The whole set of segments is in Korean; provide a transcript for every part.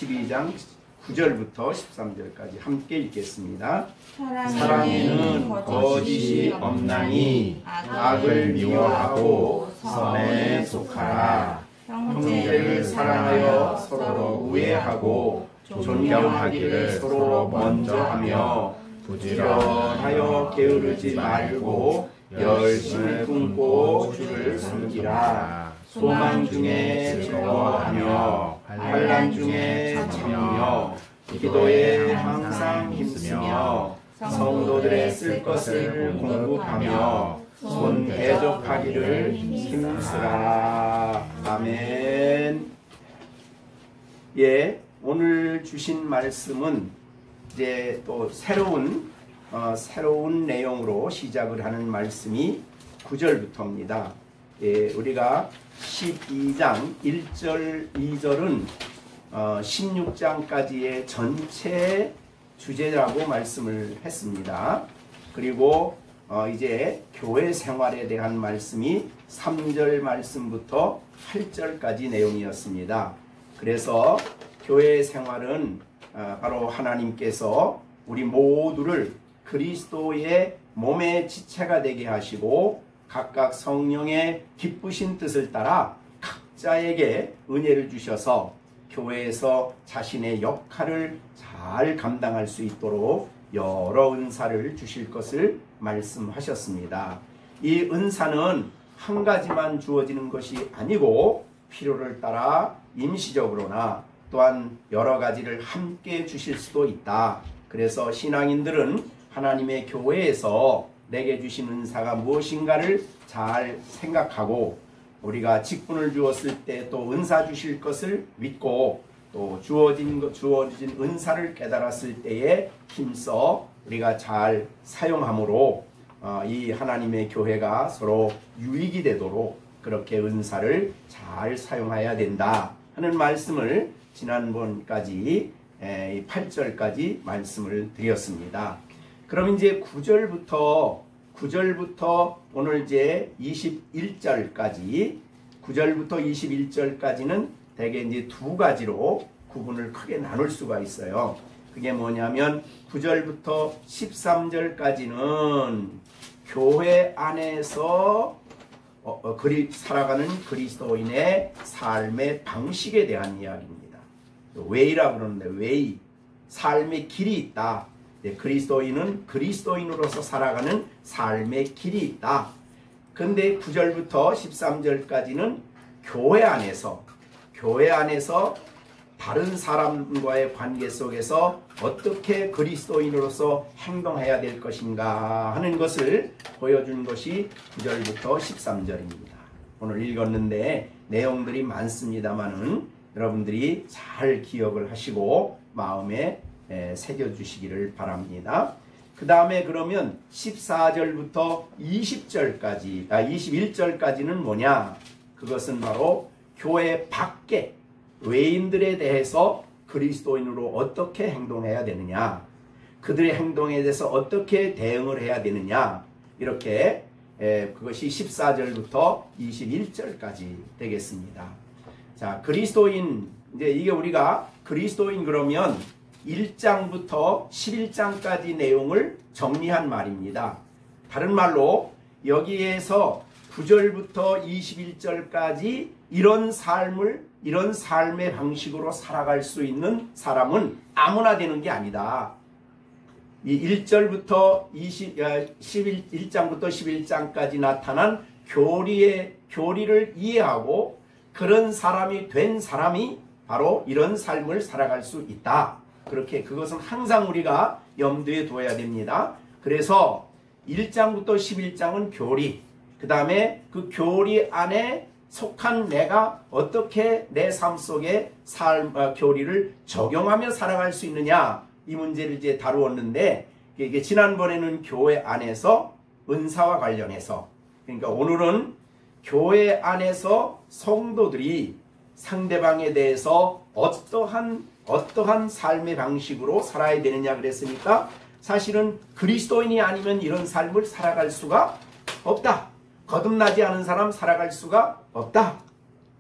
12장 9절부터 13절까지 함께 읽겠습니다. 사랑에는 거짓이 없나니 악을 미워하고 선에 속하라. 형제를 사랑하여 서로 우애하고 존경하기를 서로 먼저 하며 부지런하여 게으르지 말고 열심히 품고 주를 섬기라. 소망 중에 즐거워하며 환난 중에 참으며 기도에 항상 힘쓰며 성도들의 쓸 것을 공급하며 손 대접하기를 힘쓰라. 아멘. 예, 오늘 주신 말씀은 이제 또 새로운 내용으로 시작을 하는 말씀이 9절부터입니다. 예, 우리가 12장 1절, 2절은 16장까지의 전체 주제라고 말씀을 했습니다. 그리고 이제 교회 생활에 대한 말씀이 3절 말씀부터 8절까지 내용이었습니다. 그래서 교회 생활은 바로 하나님께서 우리 모두를 그리스도의 몸의 지체가 되게 하시고 각각 성령의 기쁘신 뜻을 따라 각자에게 은혜를 주셔서 교회에서 자신의 역할을 잘 감당할 수 있도록 여러 은사를 주실 것을 말씀하셨습니다. 이 은사는 한 가지만 주어지는 것이 아니고 필요를 따라 임시적으로나 또한 여러 가지를 함께 주실 수도 있다. 그래서 신앙인들은 하나님의 교회에서 내게 주신 은사가 무엇인가를 잘 생각하고 우리가 직분을 주었을 때 또 은사 주실 것을 믿고 또 주어진 은사를 깨달았을 때에 힘써 우리가 잘 사용함으로 이 하나님의 교회가 서로 유익이 되도록 그렇게 은사를 잘 사용해야 된다 하는 말씀을 지난번까지 8절까지 말씀을 드렸습니다. 그럼 이제 9절부터 오늘 이제 21절까지 9절부터 21절까지는 대개 이제 두 가지로 구분을 크게 나눌 수가 있어요. 그게 뭐냐면 9절부터 13절까지는 교회 안에서 살아가는 그리스도인의 삶의 방식에 대한 이야기입니다. 웨이라고 그러는데 웨이, 삶의 길이 있다. 그리스도인은 그리스도인으로서 살아가는 삶의 길이 있다. 근데 9절부터 13절까지는 교회 안에서 다른 사람과의 관계 속에서 어떻게 그리스도인으로서 행동해야 될 것인가 하는 것을 보여준 것이 9절부터 13절입니다. 오늘 읽었는데 내용들이 많습니다만은 여러분들이 잘 기억을 하시고 마음에 새겨주시기를 바랍니다. 그 다음에 그러면 14절부터 21절까지는 뭐냐? 그것은 바로 교회 밖에 외인들에 대해서 그리스도인으로 어떻게 행동해야 되느냐, 그들의 행동에 대해서 어떻게 대응을 해야 되느냐, 이렇게 그것이 14절부터 21절까지 되겠습니다. 자, 그리스도인, 이제 이게 우리가 그리스도인 그러면 1장부터 11장까지 내용을 정리한 말입니다. 다른 말로 여기에서 9절부터 21절까지 이런 삶의 방식으로 살아갈 수 있는 사람은 아무나 되는 게 아니다. 이 1장부터 11장까지 나타난 교리를 이해하고 그런 사람이 된 사람이 바로 이런 삶을 살아갈 수 있다. 그렇게 그것은 항상 우리가 염두에 두어야 됩니다. 그래서 1장부터 11장은 교리, 그 다음에 그 교리 안에 속한 내가 어떻게 내 삶 속에 교리를 적용하며 살아갈 수 있느냐, 이 문제를 이제 다루었는데, 이게 지난번에는 교회 안에서 은사와 관련해서, 그러니까 오늘은 교회 안에서 성도들이 상대방에 대해서 어떠한 삶의 방식으로 살아야 되느냐 그랬으니까 사실은 그리스도인이 아니면 이런 삶을 살아갈 수가 없다. 거듭나지 않은 사람 살아갈 수가 없다.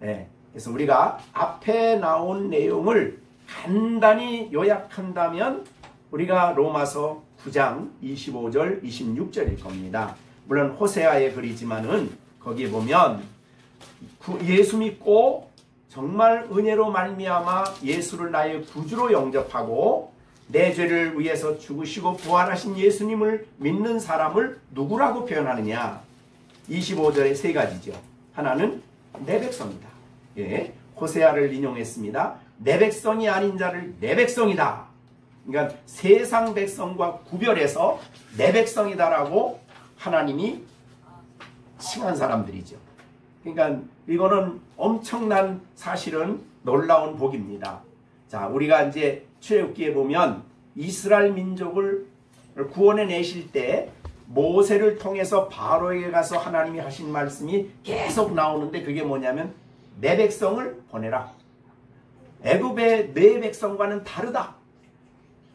네. 그래서 우리가 앞에 나온 내용을 간단히 요약한다면 우리가 로마서 9장 25절 26절일 겁니다. 물론 호세아의 글이지만은 거기에 보면 예수 믿고 정말 은혜로 말미암아 예수를 나의 구주로 영접하고 내 죄를 위해서 죽으시고 부활하신 예수님을 믿는 사람을 누구라고 표현하느냐? 25절에 세 가지죠. 하나는 내 백성이다. 예, 호세아를 인용했습니다. 내 백성이 아닌 자를 내 백성이다. 그러니까 세상 백성과 구별해서 내 백성이다라고 하나님이 칭한 사람들이죠. 그러니까 이거는 엄청난 사실은 놀라운 복입니다. 자, 우리가 이제 출애굽기에 보면 이스라엘 민족을 구원해 내실 때 모세를 통해서 바로에게 가서 하나님이 하신 말씀이 계속 나오는데 그게 뭐냐면 내 백성을 보내라. 애굽의 내 백성과는 다르다.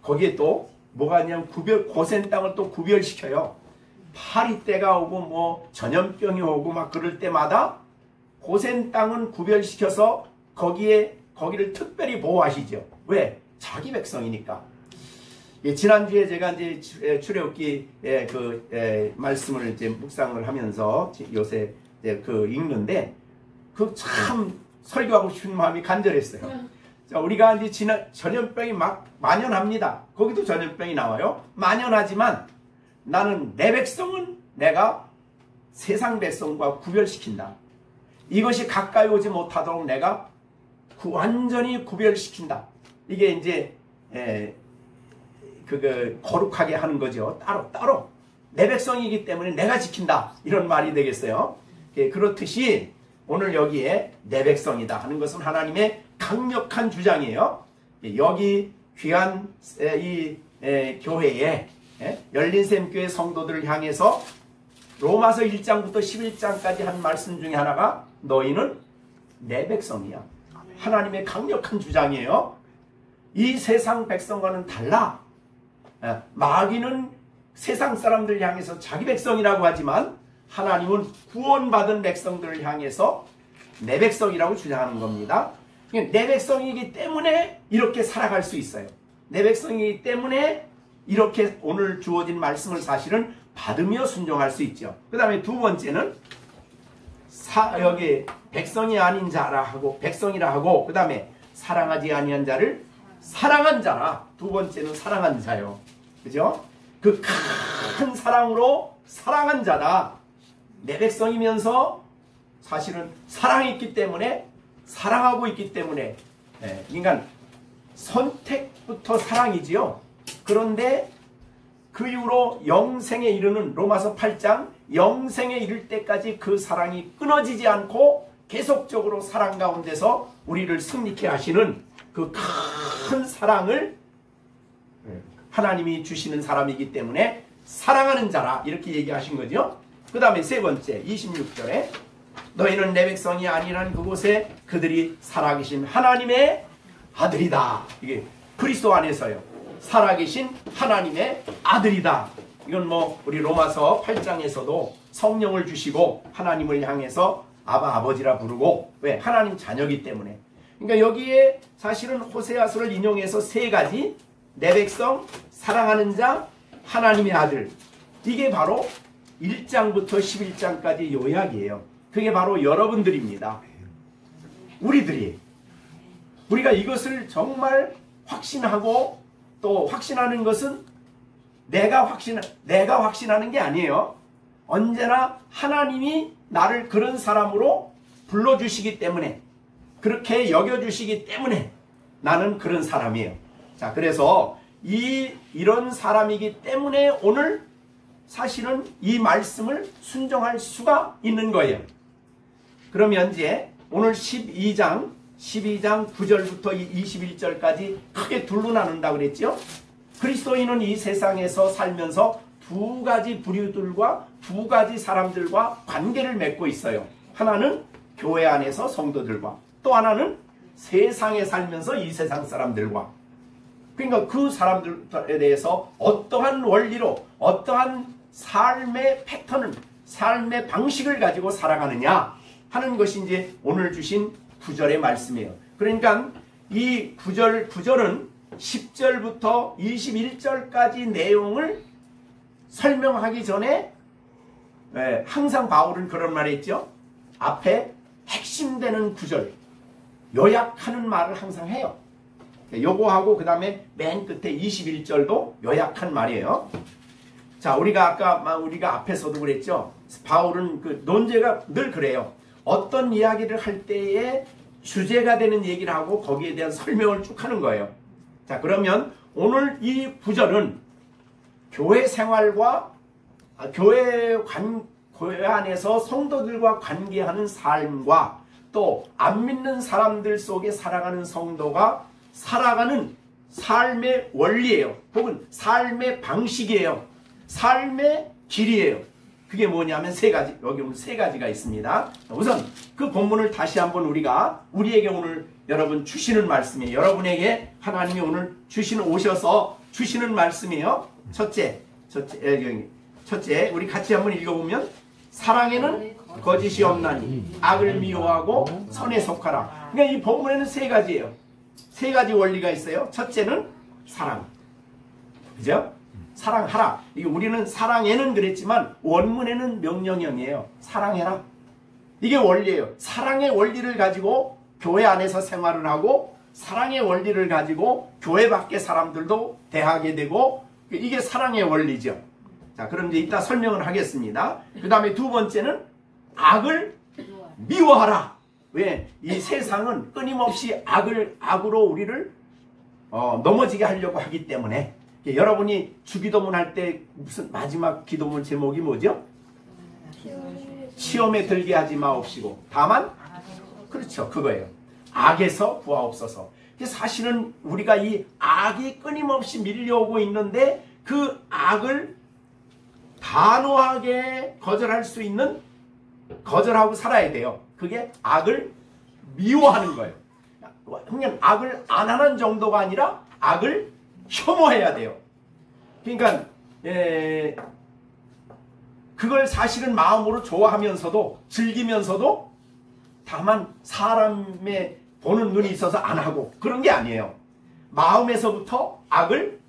거기에 또 뭐가 있냐면 고센 땅을 또 구별시켜요. 파리 때가 오고 뭐 전염병이 오고 막 그럴 때마다 고센 땅은 구별시켜서 거기를 특별히 보호하시죠. 왜? 자기 백성이니까. 예, 지난주에 제가 이제 출애굽기 말씀을 이제 묵상을 하면서 요새 이제 읽는데 그 참 설교하고 싶은 마음이 간절했어요. 자, 우리가 이제 전염병이 막 만연합니다. 거기도 전염병이 나와요. 만연하지만 나는 내 백성은 내가 세상 백성과 구별시킨다. 이것이 가까이 오지 못하도록 내가 완전히 구별시킨다. 이게 이제 거룩하게 하는 거죠. 따로 내 백성이기 때문에 내가 지킨다. 이런 말이 되겠어요. 그렇듯이 오늘 여기에 내 백성이다 하는 것은 하나님의 강력한 주장이에요. 여기 귀한 이 교회에 열린샘교회 성도들을 향해서 로마서 1장부터 11장까지 한 말씀 중에 하나가 너희는 내 백성이야. 하나님의 강력한 주장이에요. 이 세상 백성과는 달라. 마귀는 세상 사람들을 향해서 자기 백성이라고 하지만 하나님은 구원받은 백성들을 향해서 내 백성이라고 주장하는 겁니다. 내 백성이기 때문에 이렇게 살아갈 수 있어요. 내 백성이기 때문에 이렇게 오늘 주어진 말씀을 사실은 받으며 순종할 수 있죠. 그 다음에 두 번째는 여기 백성이 아닌 자라 하고 백성이라 하고 그 다음에 사랑하지 아니한 자를 사랑한 자라. 두 번째는 사랑한 자요. 그죠? 그 큰 사랑으로 사랑한 자다. 내 백성이면서 사실은 사랑이 있기 때문에 사랑하고 있기 때문에 그러니까 선택부터 사랑이지요. 그런데 그 이후로 영생에 이르는 로마서 8장 영생에 이를 때까지 그 사랑이 끊어지지 않고 계속적으로 사랑 가운데서 우리를 승리케 하시는 그 큰 사랑을 하나님이 주시는 사람이기 때문에 사랑하는 자라 이렇게 얘기하신 거죠. 그 다음에 세 번째 26절에 너희는 내 백성이 아니란 그곳에 그들이 살아계신 하나님의 아들이다. 이게 그리스도 안에서요. 살아계신 하나님의 아들이다. 이건 뭐 우리 로마서 8장에서도 성령을 주시고 하나님을 향해서 아버지라 부르고 왜? 하나님 자녀이기 때문에. 그러니까 여기에 사실은 호세아서를 인용해서 세 가지 내 백성, 사랑하는 자, 하나님의 아들. 이게 바로 1장부터 11장까지 요약이에요. 그게 바로 여러분들입니다. 우리가 이것을 정말 확신하고 또 확신하는 것은 내가 확신하는 게 아니에요. 언제나 하나님이 나를 그런 사람으로 불러주시기 때문에 그렇게 여겨주시기 때문에 나는 그런 사람이에요. 자, 그래서 이런 사람이기 때문에 오늘 사실은 이 말씀을 순종할 수가 있는 거예요. 그러면 이제 오늘 12장 9절부터 21절까지 크게 둘로 나눈다고 그랬죠. 그리스도인은 이 세상에서 살면서 두 가지 부류들과 두 가지 사람들과 관계를 맺고 있어요. 하나는 교회 안에서 성도들과 또 하나는 세상에 살면서 이 세상 사람들과. 그러니까 그 사람들에 대해서 어떠한 원리로 어떠한 삶의 패턴을 삶의 방식을 가지고 살아가느냐 하는 것이 이제 오늘 주신 9절의 말씀이에요. 그러니까 이 구절은 10절부터 21절까지 내용을 설명하기 전에 항상 바울은 그런 말을 했죠. 앞에 핵심되는 구절, 요약하는 말을 항상 해요. 요거하고 그 다음에 맨 끝에 21절도 요약한 말이에요. 자, 우리가 앞에서도 그랬죠. 바울은 그 논제가 늘 그래요. 어떤 이야기를 할 때에 주제가 되는 얘기를 하고 거기에 대한 설명을 쭉 하는 거예요. 자, 그러면 오늘 이 구절은 교회 생활과 교회 안에서 성도들과 관계하는 삶과 또 안 믿는 사람들 속에 살아가는 성도가 살아가는 삶의 원리예요. 혹은 삶의 방식이에요. 삶의 길이에요. 그게 뭐냐면 세 가지, 여기 오늘 세 가지가 있습니다. 우선 그 본문을 다시 한번 우리에게 오늘 여러분 주시는 말씀이에요. 여러분에게 하나님이 오늘 오셔서 주시는 말씀이에요. 첫째, 우리 같이 한번 읽어보면 사랑에는 거짓이 없나니 악을 미워하고 선에 속하라. 그러니까 이 본문에는 세 가지예요. 세 가지 원리가 있어요. 첫째는 사랑. 그죠? 사랑하라. 이게 우리는 사랑에는 그랬지만 원문에는 명령형이에요. 사랑해라. 이게 원리예요. 사랑의 원리를 가지고 교회 안에서 생활을 하고 사랑의 원리를 가지고 교회 밖의 사람들도 대하게 되고 이게 사랑의 원리죠. 자, 그럼 이제 이따 설명을 하겠습니다. 그 다음에 두 번째는 악을 미워하라. 왜? 이 세상은 끊임없이 악으로 우리를 넘어지게 하려고 하기 때문에 여러분이 주기도문 할 때 무슨 마지막 기도문 제목이 뭐죠? 시험에 들게 하지 마옵시고 다만 그렇죠, 그거예요. 악에서 구하옵소서. 사실은 우리가 이 악이 끊임없이 밀려오고 있는데 그 악을 단호하게 거절하고 살아야 돼요. 그게 악을 미워하는 거예요. 그냥 악을 안 하는 정도가 아니라 악을 혐오해야 돼요. 그러니까 그걸 사실은 마음으로 좋아하면서도 즐기면서도 다만 사람의 보는 눈이 있어서 안 하고 그런 게 아니에요. 마음에서부터 악을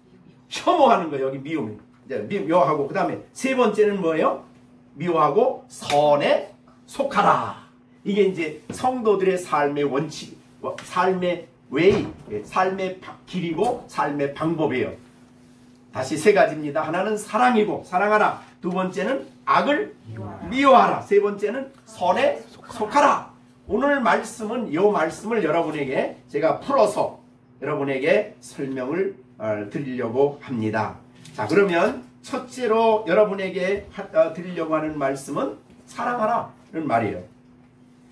혐오하는 거예요. 여기 미워하고 그 다음에 세 번째는 뭐예요? 미워하고 선에 속하라. 이게 이제 성도들의 삶의 원칙, 삶의 삶의 길이고 삶의 방법이에요. 다시 세 가지입니다. 하나는 사랑이고 사랑하라. 두 번째는 악을 미워하라. 세 번째는 선에 속하라. 오늘 말씀은 이 말씀을 여러분에게 제가 풀어서 여러분에게 설명을 드리려고 합니다. 자, 그러면 첫째로 여러분에게 드리려고 하는 말씀은 사랑하라는 말이에요.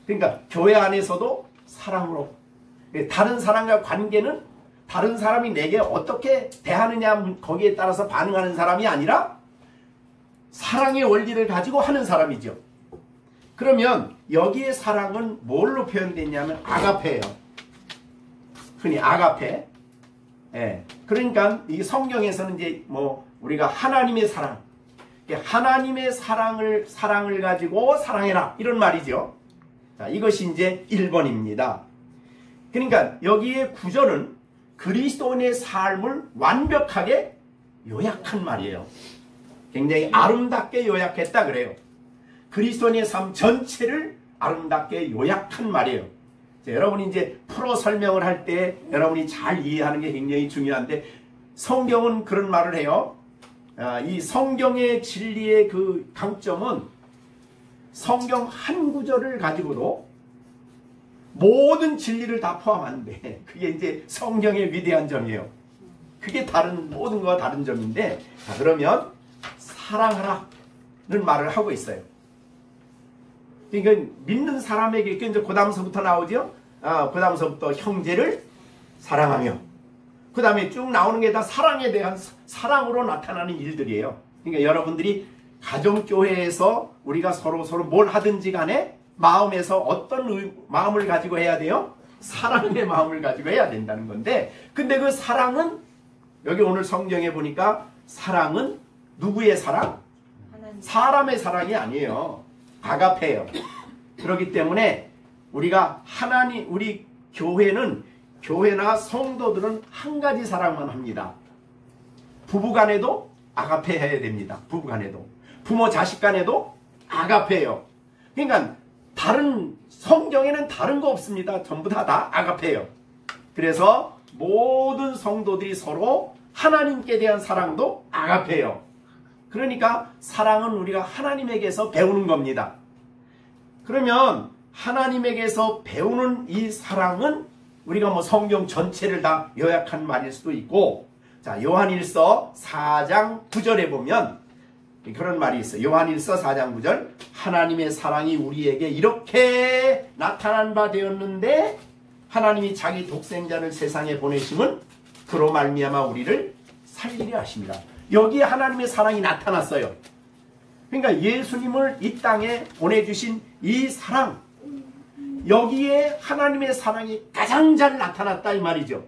그러니까 교회 안에서도 사랑으로, 다른 사람과 관계는 다른 사람이 내게 어떻게 대하느냐 거기에 따라서 반응하는 사람이 아니라 사랑의 원리를 가지고 하는 사람이죠. 그러면 여기에 사랑은 뭘로 표현됐냐면 아가페예요. 흔히 아가페. 그러니까 이 성경에서는 이제 우리가 하나님의 사랑, 하나님의 사랑을 가지고 사랑해라 이런 말이죠. 자, 이것이 이제 1번입니다. 그러니까 여기에 구절은 그리스도인의 삶을 완벽하게 요약한 말이에요. 굉장히 아름답게 요약했다 그래요. 그리스도인의 삶 전체를 아름답게 요약한 말이에요. 자, 여러분이 이제 풀어 설명을 할 때 여러분이 잘 이해하는 게 굉장히 중요한데 성경은 그런 말을 해요. 이 성경의 진리의 그 강점은 성경 한 구절을 가지고도 모든 진리를 다 포함하는데 그게 이제 성경의 위대한 점이에요. 그게 모든 거와 다른 점인데, 자, 그러면 사랑하라는 말을 하고 있어요. 그러니까 믿는 사람에게 이제 그 다음서부터 나오죠. 그 다음서부터 형제를 사랑하며 그 다음에 쭉 나오는 게 다 사랑에 대한 사랑으로 나타나는 일들이에요. 그러니까 여러분들이 가정교회에서 우리가 서로 뭘 하든지 간에 마음에서 어떤 마음을 가지고 해야 돼요? 사랑의 마음을 가지고 해야 된다는 건데, 근데 그 사랑은 여기 오늘 성경에 보니까 사랑은 누구의 사랑? 사람의 사랑이 아니에요. 아가페예요. 그렇기 때문에 우리 교회는 교회나 성도들은 한 가지 사랑만 합니다. 부부간에도 아가페 해야 됩니다. 부부간에도. 부모 자식 간에도 아가페예요. 그러니까 다른 성경에는 다른 거 없습니다. 전부 다 아가페예요. 그래서 모든 성도들이 서로 하나님께 대한 사랑도 아가페예요. 그러니까 사랑은 우리가 하나님에게서 배우는 겁니다. 그러면 하나님에게서 배우는 이 사랑은 우리가 뭐 성경 전체를 다 요약한 말일 수도 있고, 자, 요한일서 4장 9절에 보면 그런 말이 있어요. 요한일서 4장 9절, 하나님의 사랑이 우리에게 이렇게 나타난 바 되었는데 하나님이 자기 독생자를 세상에 보내심은 그로 말미암아 우리를 살리려 하십니다. 여기에 하나님의 사랑이 나타났어요. 그러니까 예수님을 이 땅에 보내주신 이 사랑, 여기에 하나님의 사랑이 가장 잘 나타났다 이 말이죠.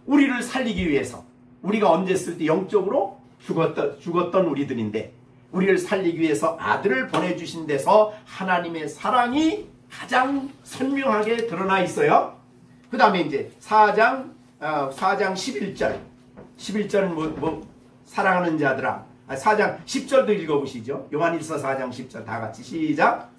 우리를 살리기 위해서. 우리가 언제 쓸 때 영적으로 죽었던 우리들인데 우리를 살리기 위해서 아들을 보내주신 데서 하나님의 사랑이 가장 선명하게 드러나 있어요. 그 다음에 이제 4장 11절. 11절은 사랑하는 자들아. 4장 10절도 읽어보시죠. 요한일서 4장 10절 다 같이 시작.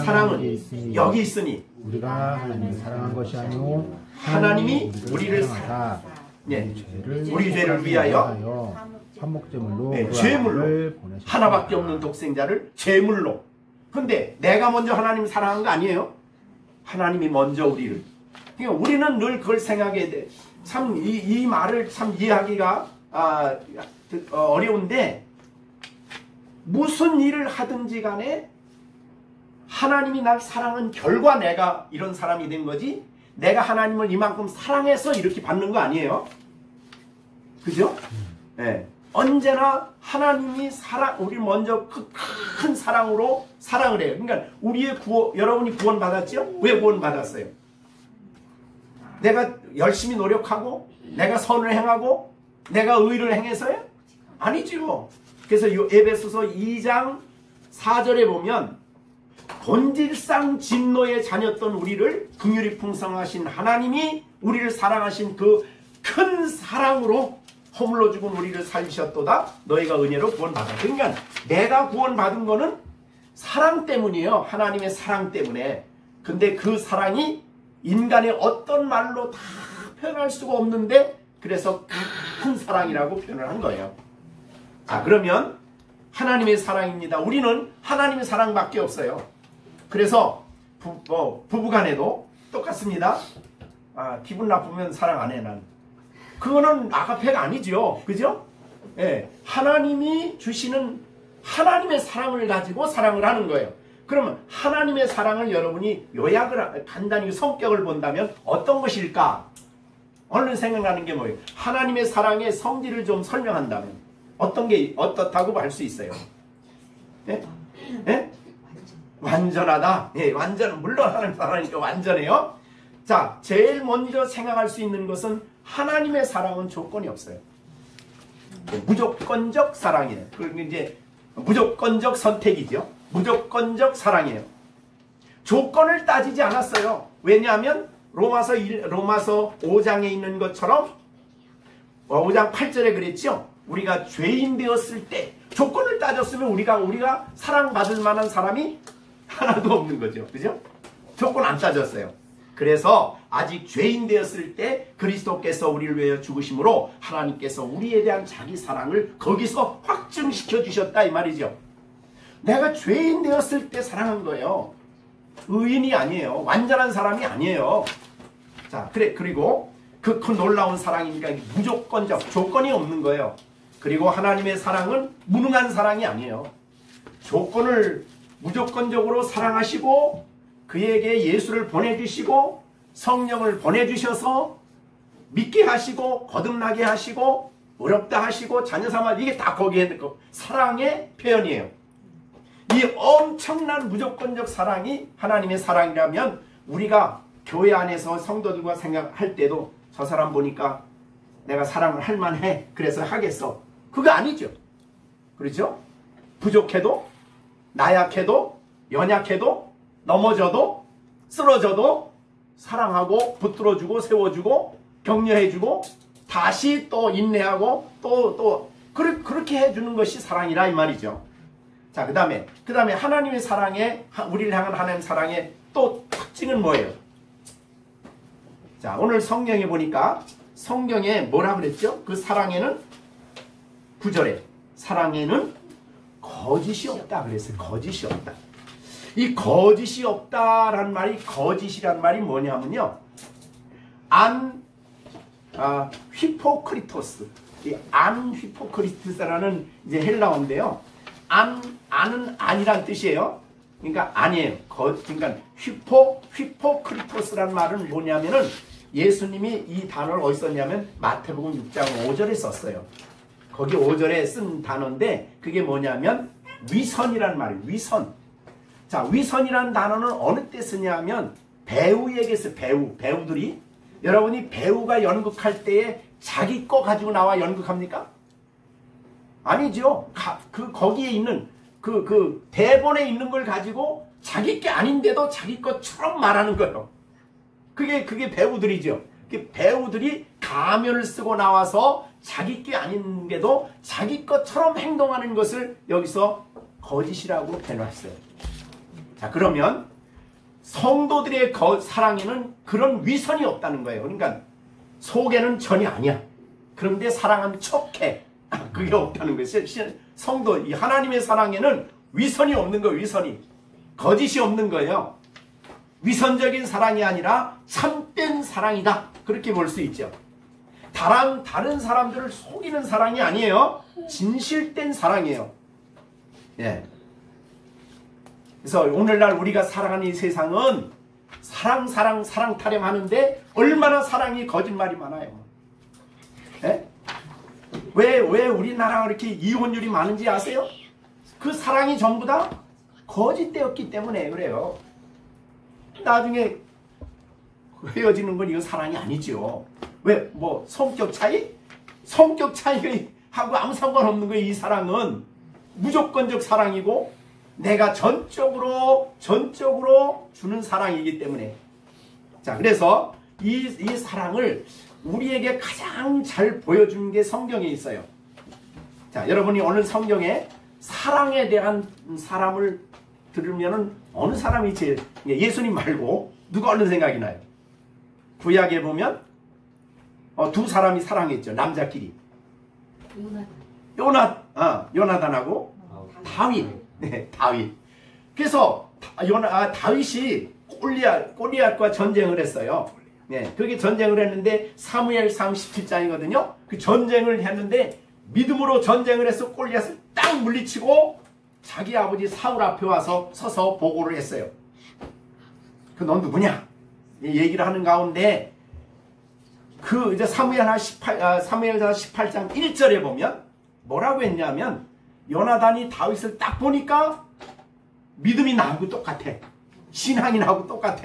사랑은 여기 있으니 우리가 하나님을 사랑한 것이 아니오 하나님이 우리를 사랑하사 우리 죄를 위하여 한목제물로 죄물로 하나밖에 없는 독생자를 죄물로. 근데 내가 먼저 하나님 사랑한 거 아니에요? 하나님이 먼저 우리를. 그러니까 우리는 늘 그걸 생각해야 돼. 참 이 말을 참 이해하기가 어려운데, 무슨 일을 하든지 간에 하나님이 날 사랑한 결과 내가 이런 사람이 된 거지, 내가 하나님을 이만큼 사랑해서 이렇게 받는 거 아니에요. 그죠? 네. 언제나 하나님이 우리 먼저 큰 사랑으로 사랑을 해요. 그러니까 여러분이 구원 받았죠? 왜 구원 받았어요? 내가 열심히 노력하고 내가 선을 행하고 내가 의를 행해서요? 아니죠. 그래서 에베소서 2장 4절에 보면 본질상 진노의 자녀였던 우리를 긍휼이 풍성하신 하나님이 우리를 사랑하신 그 큰 사랑으로 허물로 죽은 우리를 살리셨도다. 너희가 은혜로 구원받아. 그러니까 내가 구원받은 거는 사랑 때문이에요. 하나님의 사랑 때문에. 근데 그 사랑이 인간의 어떤 말로 다 표현할 수가 없는데, 그래서 큰 사랑이라고 표현을 한 거예요. 자, 그러면 하나님의 사랑입니다. 우리는 하나님의 사랑밖에 없어요. 그래서 부부간에도 똑같습니다. 기분 나쁘면 사랑 안 해, 난. 그거는 아가페가 아니죠. 그죠? 예, 하나님이 주시는 하나님의 사랑을 가지고 사랑을 하는 거예요. 그러면 하나님의 사랑을 여러분이 요약을 간단히 성격을 본다면 어떤 것일까? 얼른 생각나는 게 뭐예요? 하나님의 사랑의 성질을 좀 설명한다면 어떤 게 어떻다고 할 수 있어요? 예? 예? 완전하다. 예, 물론 하나님 사랑이니까 완전해요. 자, 제일 먼저 생각할 수 있는 것은 하나님의 사랑은 조건이 없어요. 무조건적 사랑이에요. 그리고 이제 무조건적 선택이죠. 무조건적 사랑이에요. 조건을 따지지 않았어요. 왜냐하면 로마서 5장에 있는 것처럼 5장 8절에 그랬죠. 우리가 죄인 되었을 때 조건을 따졌으면 우리가 사랑받을 만한 사람이 하나도 없는 거죠. 그죠? 조건 안 따졌어요. 그래서 아직 죄인 되었을 때 그리스도께서 우리를 위하여 죽으심으로 하나님께서 우리에 대한 자기 사랑을 거기서 확증시켜 주셨다 이 말이죠. 내가 죄인 되었을 때 사랑한 거예요. 의인이 아니에요. 완전한 사람이 아니에요. 자, 그리고 그 큰 놀라운 사랑이니까 무조건적, 조건이 없는 거예요. 그리고 하나님의 사랑은 무능한 사랑이 아니에요. 조건을 무조건적으로 사랑하시고 그에게 예수를 보내주시고 성령을 보내주셔서 믿게 하시고 거듭나게 하시고 어렵다 하시고 자녀 삼아, 이게 다 거기에 사랑의 표현이에요. 이 엄청난 무조건적 사랑이 하나님의 사랑이라면 우리가 교회 안에서 성도들과 생각할 때도 저 사람 보니까 내가 사랑을 할 만해, 그래서 하겠어. 그거 아니죠. 그렇죠? 부족해도, 나약해도, 연약해도, 넘어져도, 쓰러져도 사랑하고 붙들어주고 세워주고 격려해주고 다시 또 인내하고 또 그렇게 해주는 것이 사랑이라 이 말이죠. 자, 그 다음에 하나님의 사랑에, 우리를 향한 하나님의 사랑의 또 특징은 뭐예요? 자, 오늘 성경에 보니까 성경에 뭐라 그랬죠? 그 사랑에는 9절에 사랑에는 거짓이 없다 그랬어요. 거짓이 없다. 이 거짓이 없다라는 말이, 거짓이란 말이 뭐냐면요, 휘포크리토스, 이 휘포크리토스라는 이제 헬라어인데요. 안은 아니란 뜻이에요. 그러니까 아니에요. 그러니까 휘포크리토스라는 말은 뭐냐면은 예수님이 이 단어를 어디서 썼냐면 마태복음 6장 5절에 썼어요. 거기 5절에 쓴 단어인데 그게 뭐냐면 위선이라는 말이에요. 위선. 자, 위선이라는 단어는 어느 때 쓰냐면 배우에게 서 배우들이, 여러분이 배우가 연극할 때에 자기 거 가지고 나와 연극합니까? 아니죠. 거기에 있는 그 대본에 있는 걸 가지고 자기 게 아닌데도 자기 것처럼 말하는 거예요. 그게 배우들이죠. 배우들이 가면을 쓰고 나와서 자기 게 아닌데도 자기 것처럼 행동하는 것을 여기서 거짓이라고 해놨어요. 자, 그러면 성도들의 사랑에는 그런 위선이 없다는 거예요. 그러니까 속에는 전혀 아니야. 그런데 사랑하는 척해. 그게 없다는 거예요. 성도, 이 하나님의 사랑에는 위선이 없는 거예요. 위선이. 거짓이 없는 거예요. 위선적인 사랑이 아니라 참된 사랑이다. 그렇게 볼 수 있죠. 다른 사람들을 속이는 사랑이 아니에요. 진실된 사랑이에요. 예. 그래서 오늘날 우리가 살아가는 이 세상은 사랑 타령하는데 얼마나 사랑이 거짓말이 많아요. 예? 왜 우리나라가 이렇게 이혼율이 많은지 아세요? 그 사랑이 전부 다 거짓되었기 때문에 그래요. 나중에 헤어지는 건 이거 사랑이 아니죠. 왜? 성격 차이? 성격 차이하고 아무 상관없는 거예요. 이 사랑은 무조건적 사랑이고 내가 전적으로 주는 사랑이기 때문에. 자, 그래서 이 사랑을 우리에게 가장 잘 보여주는 게 성경에 있어요. 자, 여러분이 오늘 성경에 사랑에 대한 사람을 들으면은 어느 사람이 제일, 예수님 말고 누가 어느 생각이 나요? 구약에 보면 두 사람이 사랑했죠. 남자끼리. 요나단하고 다윗. 네, 다윗. 그래서 다윗이 골리앗과 전쟁을 했어요. 네, 그게 전쟁을 했는데 사무엘상 17장이거든요. 그 전쟁을 했는데 믿음으로 전쟁을 해서 골리앗을 딱 물리치고 자기 아버지 사울 앞에 와서 서서 보고를 했어요. 넌 누구냐? 얘기를 하는 가운데 이제 사무엘상 18장 1절에 보면 뭐라고 했냐면 요나단이 다윗을 딱 보니까 믿음이 나하고 똑같아. 신앙이 나하고 똑같아.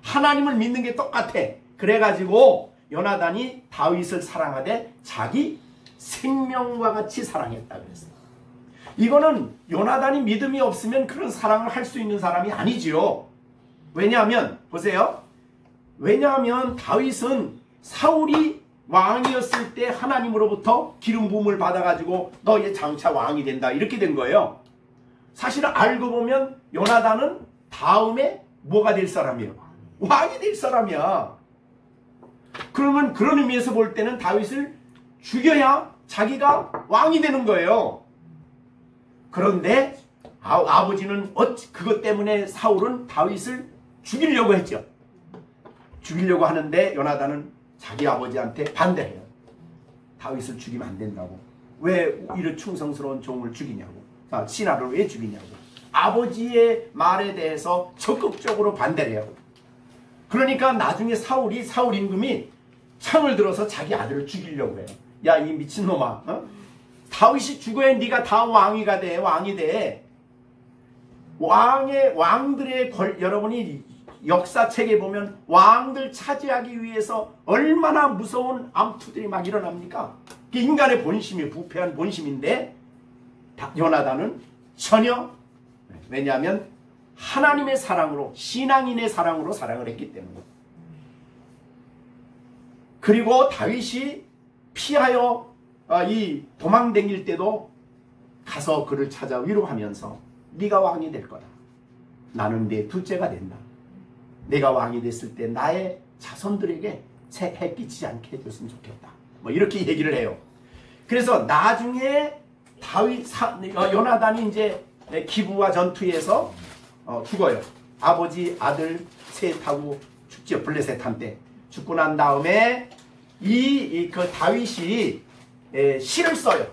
하나님을 믿는 게 똑같아. 그래가지고 요나단이 다윗을 사랑하되 자기 생명과 같이 사랑했다 그랬어요. 이거는 요나단이 믿음이 없으면 그런 사랑을 할 수 있는 사람이 아니지요. 왜냐하면 보세요. 왜냐하면 다윗은 사울이 왕이었을 때 하나님으로부터 기름 부음을 받아가지고 너 이제 장차 왕이 된다 이렇게 된 거예요. 사실은 알고 보면 요나단은 다음에 뭐가 될 사람이에요? 왕이 될 사람이야. 그러면 그런 의미에서 볼 때는 다윗을 죽여야 자기가 왕이 되는 거예요. 그런데 아버지는 그것 때문에 사울은 다윗을 죽이려고 했죠. 죽이려고 하는데 요나단은 자기 아버지한테 반대해요. 다윗을 죽이면 안 된다고. 왜 이런 충성스러운 종을 죽이냐고. 신하를 왜 죽이냐고. 아버지의 말에 대해서 적극적으로 반대를 해요. 그러니까 나중에 사울 임금이 창을 들어서 자기 아들을 죽이려고 해요. 야, 이 미친놈아. 다윗이 죽어야 네가 다음 왕이 돼. 왕들의 여러분이 역사책에 보면 왕들 차지하기 위해서 얼마나 무서운 암투들이 막 일어납니까? 그게 인간의 본심이 부패한 본심인데 요나단은 전혀, 왜냐하면 하나님의 사랑으로, 신앙인의 사랑으로 사랑을 했기 때문에. 그리고 다윗이 피하여 이 도망 다닐 때도 가서 그를 찾아 위로하면서 네가 왕이 될 거다. 나는 네 둘째가 된다. 내가 왕이 됐을 때 나의 자손들에게 해 끼치지 않게 해줬으면 좋겠다. 뭐 이렇게 얘기를 해요. 그래서 나중에 요나단이 이제 기브와 전투에서 죽어요. 아버지 아들 셋하고 죽죠. 블레셋한테 죽고 난 다음에 그 다윗이 시를 써요.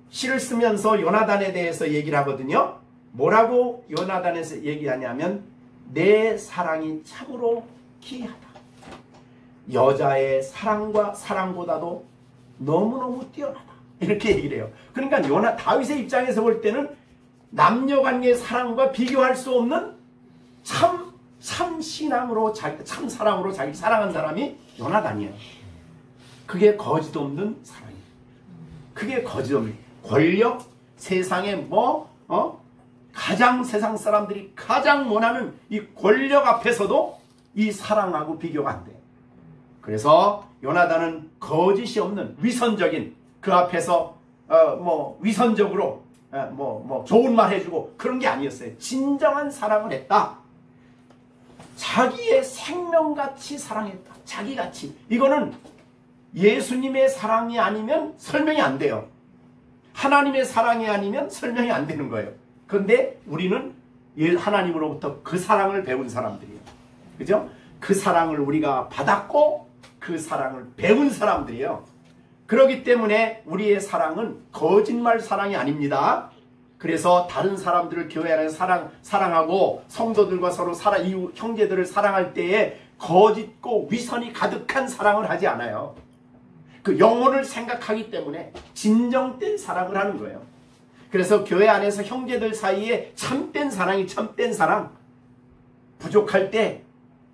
시를 쓰면서 요나단에 대해서 얘기를 하거든요. 뭐라고 요나단에서 얘기하냐면 내 사랑이 참으로 기이하다. 여자의 사랑보다도 너무너무 뛰어나다. 이렇게 얘기를 해요. 그러니까 다윗의 입장에서 볼 때는 남녀관계의 사랑과 비교할 수 없는 참 신앙으로 참 사랑으로 자기 사랑한 사람이 요나단이에요. 그게 거짓 없는 사랑이에요. 그게 거짓 없는 권력, 세상에 가장 세상 사람들이 가장 원하는 이 권력 앞에서도 이 사랑하고 비교가 안 돼요. 그래서 요나단은 거짓이 없는 위선적인 그 앞에서 위선적으로 좋은 말 해주고 그런 게 아니었어요. 진정한 사랑을 했다. 자기의 생명같이 사랑했다. 자기같이. 이거는 예수님의 사랑이 아니면 설명이 안 돼요. 하나님의 사랑이 아니면 설명이 안 되는 거예요. 그런데 우리는 하나님으로부터 그 사랑을 배운 사람들이에요. 그죠? 그 사랑을 우리가 받았고 그 사랑을 배운 사람들이에요. 그렇기 때문에 우리의 사랑은 거짓말 사랑이 아닙니다. 그래서 다른 사람들을 교회 안에서 사랑하고 성도들과 서로 이웃 형제들을 사랑할 때에 거짓고 위선이 가득한 사랑을 하지 않아요. 그 영혼을 생각하기 때문에 진정된 사랑을 하는 거예요. 그래서 교회 안에서 형제들 사이에 참된 사랑이 참된 사랑. 부족할 때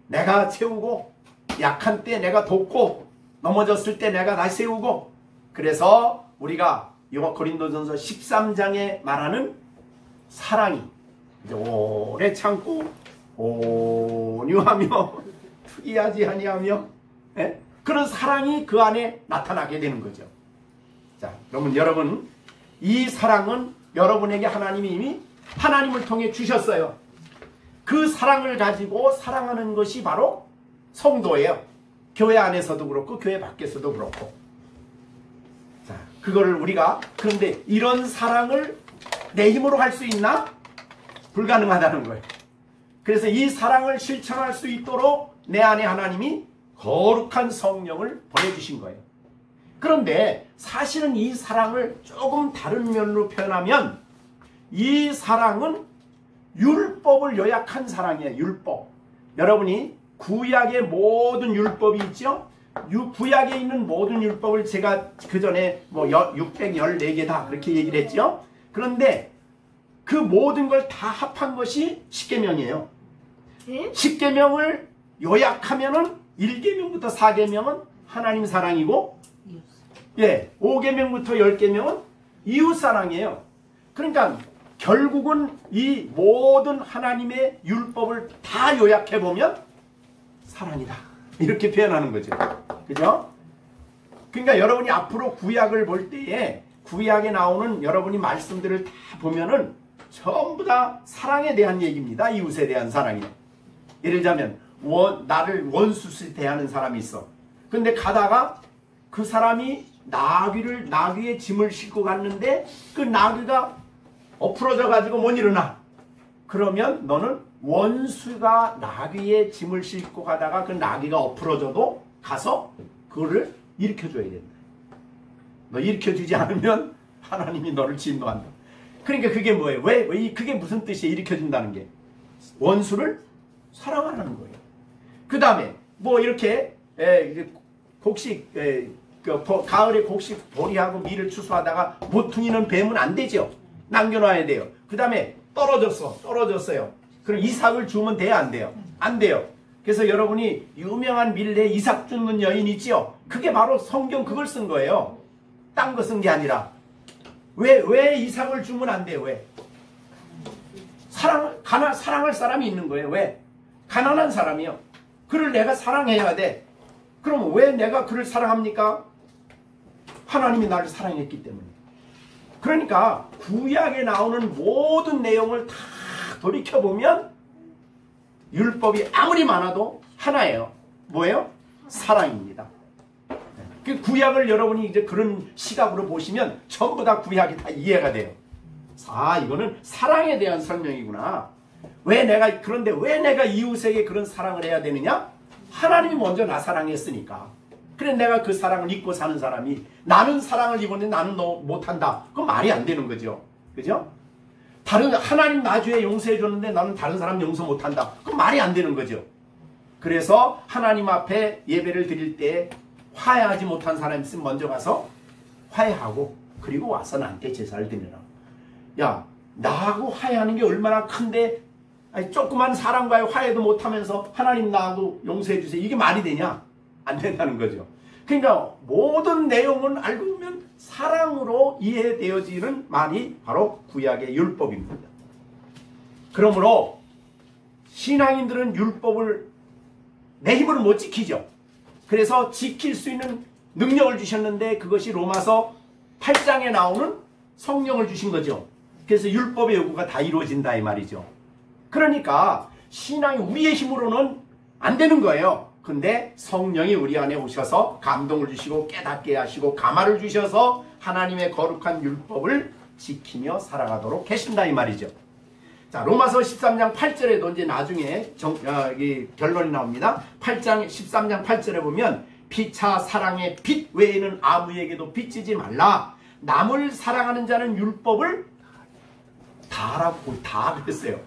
내가 채우고 약한 때 내가 돕고 넘어졌을 때 내가 다시 세우고. 그래서 우리가 고린도전서 13장에 말하는 사랑이 오래 참고 온유하며 특이하지 아니하며 그런 사랑이 그 안에 나타나게 되는 거죠. 자, 그러면 여러분 이 사랑은 여러분에게 하나님이 이미 하나님을 통해 주셨어요. 그 사랑을 가지고 사랑하는 것이 바로 성도예요. 교회 안에서도 그렇고 교회 밖에서도 그렇고. 자, 그거를 우리가 그런데 이런 사랑을 내 힘으로 할 수 있나? 불가능하다는 거예요. 그래서 이 사랑을 실천할 수 있도록 내 안에 하나님이 거룩한 성령을 보내주신 거예요. 그런데 사실은 이 사랑을 조금 다른 면으로 표현하면 이 사랑은 율법을 요약한 사랑이에요. 율법. 여러분이 구약의 모든 율법이 있죠? 구약에 있는 모든 율법을 제가 그 전에 614개다 그렇게 얘기를 했죠? 그런데 그 모든 걸 다 합한 것이 십계명이에요. 10계명을 요약하면은 1계명부터 4계명은 하나님 사랑이고 5계명부터 10계명은 이웃 사랑이에요. 그러니까 결국은 이 모든 하나님의 율법을 다 요약해보면 사랑이다. 이렇게 표현하는 거죠. 그죠? 그러니까 여러분이 앞으로 구약을 볼 때에 구약에 나오는 여러분이 말씀들을 다 보면은 전부 다 사랑에 대한 얘기입니다. 이웃에 대한 사랑이에요. 예를 들자면 나를 원수스 대하는 사람이 있어. 근데 가다가 그 사람이 나귀의 짐을 싣고 갔는데 그 나귀가 엎으러져 가지고 못 일어나. 그러면 너는 원수가 나귀의 짐을 싣고 가다가 그 나귀가 엎으러져도 가서 그거를 일으켜줘야 된다. 너 일으켜주지 않으면 하나님이 너를 진노한다. 그러니까 그게 뭐예요? 그게 무슨 뜻이에요? 일으켜준다는 게. 원수를 사랑하는 거예요. 그 다음에 이렇게 곡식 가을에 곡식 보리하고 밀을 추수하다가 모퉁이는 베면 안 되죠. 남겨놔야 돼요. 그 다음에 떨어졌어요. 그럼 이삭을 주면 돼요? 안 돼요? 안 돼요. 그래서 여러분이 유명한 밀레 이삭 줍는 여인 있죠? 그게 바로 성경 그걸 쓴 거예요. 딴 거 쓴 게 아니라. 왜 이삭을 주면 안 돼요? 왜? 사랑할 사람이 있는 거예요. 왜? 가난한 사람이요. 그를 내가 사랑해야 돼. 그럼 왜 내가 그를 사랑합니까? 하나님이 나를 사랑했기 때문에. 그러니까 구약에 나오는 모든 내용을 다 돌이켜보면 율법이 아무리 많아도 하나예요. 뭐예요? 사랑입니다. 그 구약을 여러분이 이제 그런 시각으로 보시면 전부 다 구약이 다 이해가 돼요. 아, 이거는 사랑에 대한 설명이구나. 그런데 왜 내가 이웃에게 그런 사랑을 해야 되느냐? 하나님이 먼저 나 사랑했으니까. 그래, 내가 그 사랑을 입고 사는 사람이 나는 사랑을 입었는데 나는 너 못한다. 그건 말이 안 되는 거죠. 그죠? 하나님 나주에 용서해 줬는데 나는 다른 사람 용서 못한다. 그건 말이 안 되는 거죠. 그래서 하나님 앞에 예배를 드릴 때 화해하지 못한 사람이 있으면 먼저 가서 화해하고 그리고 와서 나한테 제사를 드리라. 야, 나하고 화해하는 게 얼마나 큰데 조그만 사람과의 화해도 못하면서 하나님 나하고 용서해 주세요. 이게 말이 되냐? 안 된다는 거죠. 그러니까 모든 내용은 알고 보면 사랑으로 이해되어지는 말이 바로 구약의 율법입니다. 그러므로 신앙인들은 율법을 내 힘으로 못 지키죠. 그래서 지킬 수 있는 능력을 주셨는데 그것이 로마서 8장에 나오는 성령을 주신 거죠. 그래서 율법의 요구가 다 이루어진다 이 말이죠. 그러니까 신앙이 우리의 힘으로는 안 되는 거예요. 근데 성령이 우리 안에 오셔서 감동을 주시고 깨닫게 하시고 감화를 주셔서 하나님의 거룩한 율법을 지키며 살아가도록 계신다 이 말이죠. 자, 로마서 13장 8절에도 이제 나중에 결론이 나옵니다. 8장 13장 8절에 보면 피차 사랑의 빛 외에는 아무에게도 빚지지 말라. 남을 사랑하는 자는 율법을 다 그랬어요.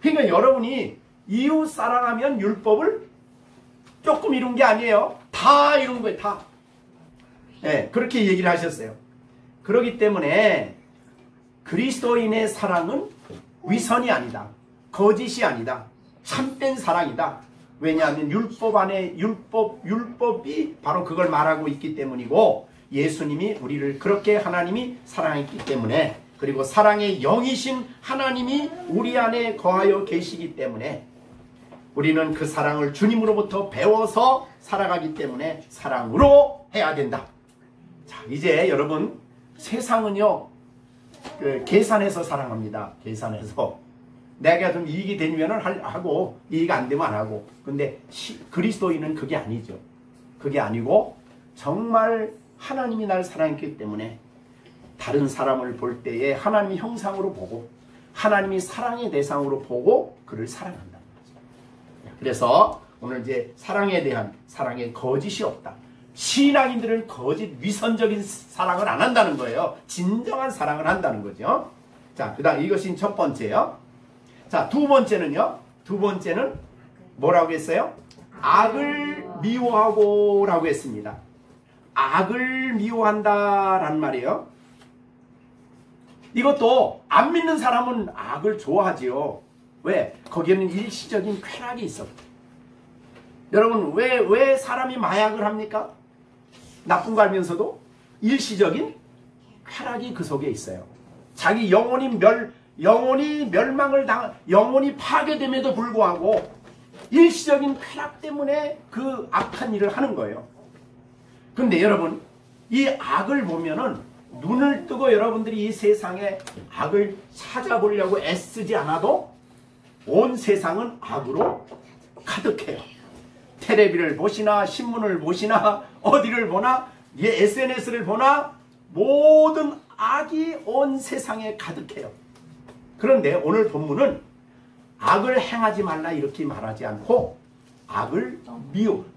그러니까 여러분이 이웃 사랑하면 율법을 조금 이룬 게 아니에요. 다 이룬 거예요. 다. 네, 그렇게 얘기를 하셨어요. 그렇기 때문에 그리스도인의 사랑은 위선이 아니다. 거짓이 아니다. 참된 사랑이다. 왜냐하면 율법 안에 율법이 바로 그걸 말하고 있기 때문이고 예수님이 우리를 그렇게 하나님이 사랑했기 때문에 그리고 사랑의 영이신 하나님이 우리 안에 거하여 계시기 때문에 우리는 그 사랑을 주님으로부터 배워서 살아가기 때문에 사랑으로 해야 된다. 자, 이제 여러분 세상은요 계산해서 사랑합니다. 계산해서 내가 좀 이익이 되면 하고 이익 안 되면 안 하고. 근데 그리스도인은 그게 아니죠. 그게 아니고 정말 하나님이 나를 사랑했기 때문에 다른 사람을 볼 때에 하나님의 형상으로 보고 하나님이 사랑의 대상으로 보고 그를 사랑한다는 거죠. 그래서 오늘 이제 사랑에 대한 사랑에 거짓이 없다. 신앙인들은 거짓 위선적인 사랑을 안 한다는 거예요. 진정한 사랑을 한다는 거죠. 자, 그 다음 이것이 첫 번째요. 자, 두 번째는요. 두 번째는 뭐라고 했어요? 악을 미워하고 라고 했습니다. 악을 미워한다라는 말이에요. 이것도 안 믿는 사람은 악을 좋아하지요. 왜? 거기에는 일시적인 쾌락이 있어. 여러분 왜 사람이 마약을 합니까? 나쁜 거 알면서도 일시적인 쾌락이 그 속에 있어요. 자기 영혼이 멸망을 영혼이 파괴됨에도 불구하고 일시적인 쾌락 때문에 그 악한 일을 하는 거예요. 근데 여러분 이 악을 보면은 눈을 뜨고 여러분들이 이 세상에 악을 찾아보려고 애쓰지 않아도 온 세상은 악으로 가득해요. 텔레비를 보시나 신문을 보시나 어디를 보나 SNS를 보나 모든 악이 온 세상에 가득해요. 그런데 오늘 본문은 악을 행하지 말라 이렇게 말하지 않고 악을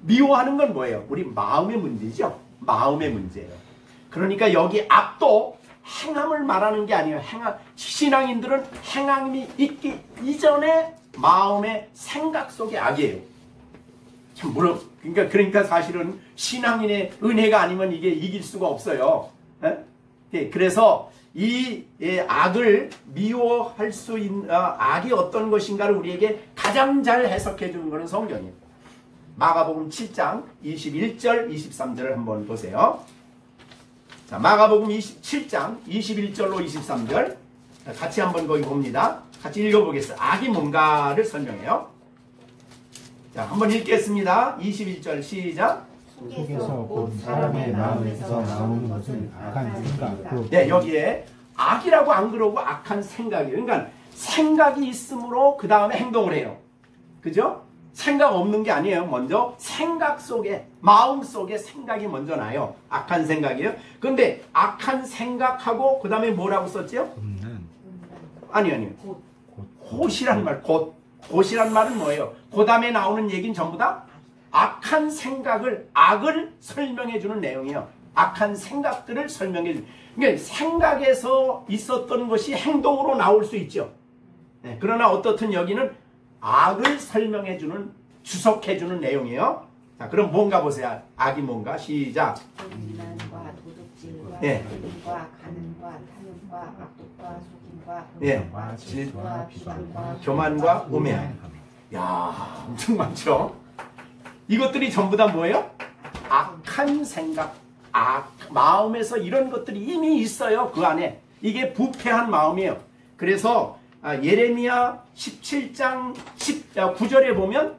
미워하는 건 뭐예요? 우리 마음의 문제죠. 마음의 문제예요. 그러니까 여기 악도 행함을 말하는 게 아니에요. 신앙인들은 행함이 있기 이전에 마음의 생각 속에 악이에요. 참 그러니까 사실은 신앙인의 은혜가 아니면 이게 이길 수가 없어요. 그래서 이 악을 미워할 수 있는 악이 어떤 것인가를 우리에게 가장 잘 해석해 주는 것은 성경이에요. 마가복음 7장 21절 23절을 한번 보세요. 자, 마가복음 7장 21절로 23절 같이 한번 거기 봅니다. 같이 읽어보겠어요. 악이 뭔가를 설명해요. 자, 한번 읽겠습니다. 21절 시작. 속에서 곧 사람의 마음에서 나오는 것은 악한 생각. 네, 여기에 악이라고 안 그러고 악한 생각이에요. 그러니까 생각이 있으므로 그 다음에 행동을 해요. 그죠? 생각 없는 게 아니에요. 먼저 생각 속에, 마음 속에 생각이 먼저 나요. 악한 생각이에요. 그런데 악한 생각하고 그 다음에 뭐라고 썼죠? 아니요. 곧이란 말, 곧이란 말은 뭐예요? 그 다음에 나오는 얘기는 전부 다 악한 생각을, 악을 설명해 주는 내용이에요. 악한 생각들을 설명해 주는. 그러니까 생각에서 있었던 것이 행동으로 나올 수 있죠. 네, 그러나 어떻든 여기는 악을 설명해 주는, 주석해 주는 내용이에요. 자, 그럼 뭔가 보세요. 악이 뭔가? 시작. 음란과 도둑질과 예. 살인과 간음과 탐욕과 악독과 속임과 예. 음란과 질투와 비방과 교만과 우매. 야, 엄청 많죠? 이것들이 전부 다 뭐예요? 악한 생각, 마음에서 이런 것들이 이미 있어요. 그 안에. 이게 부패한 마음이에요. 그래서 예레미야 17장 9절에 보면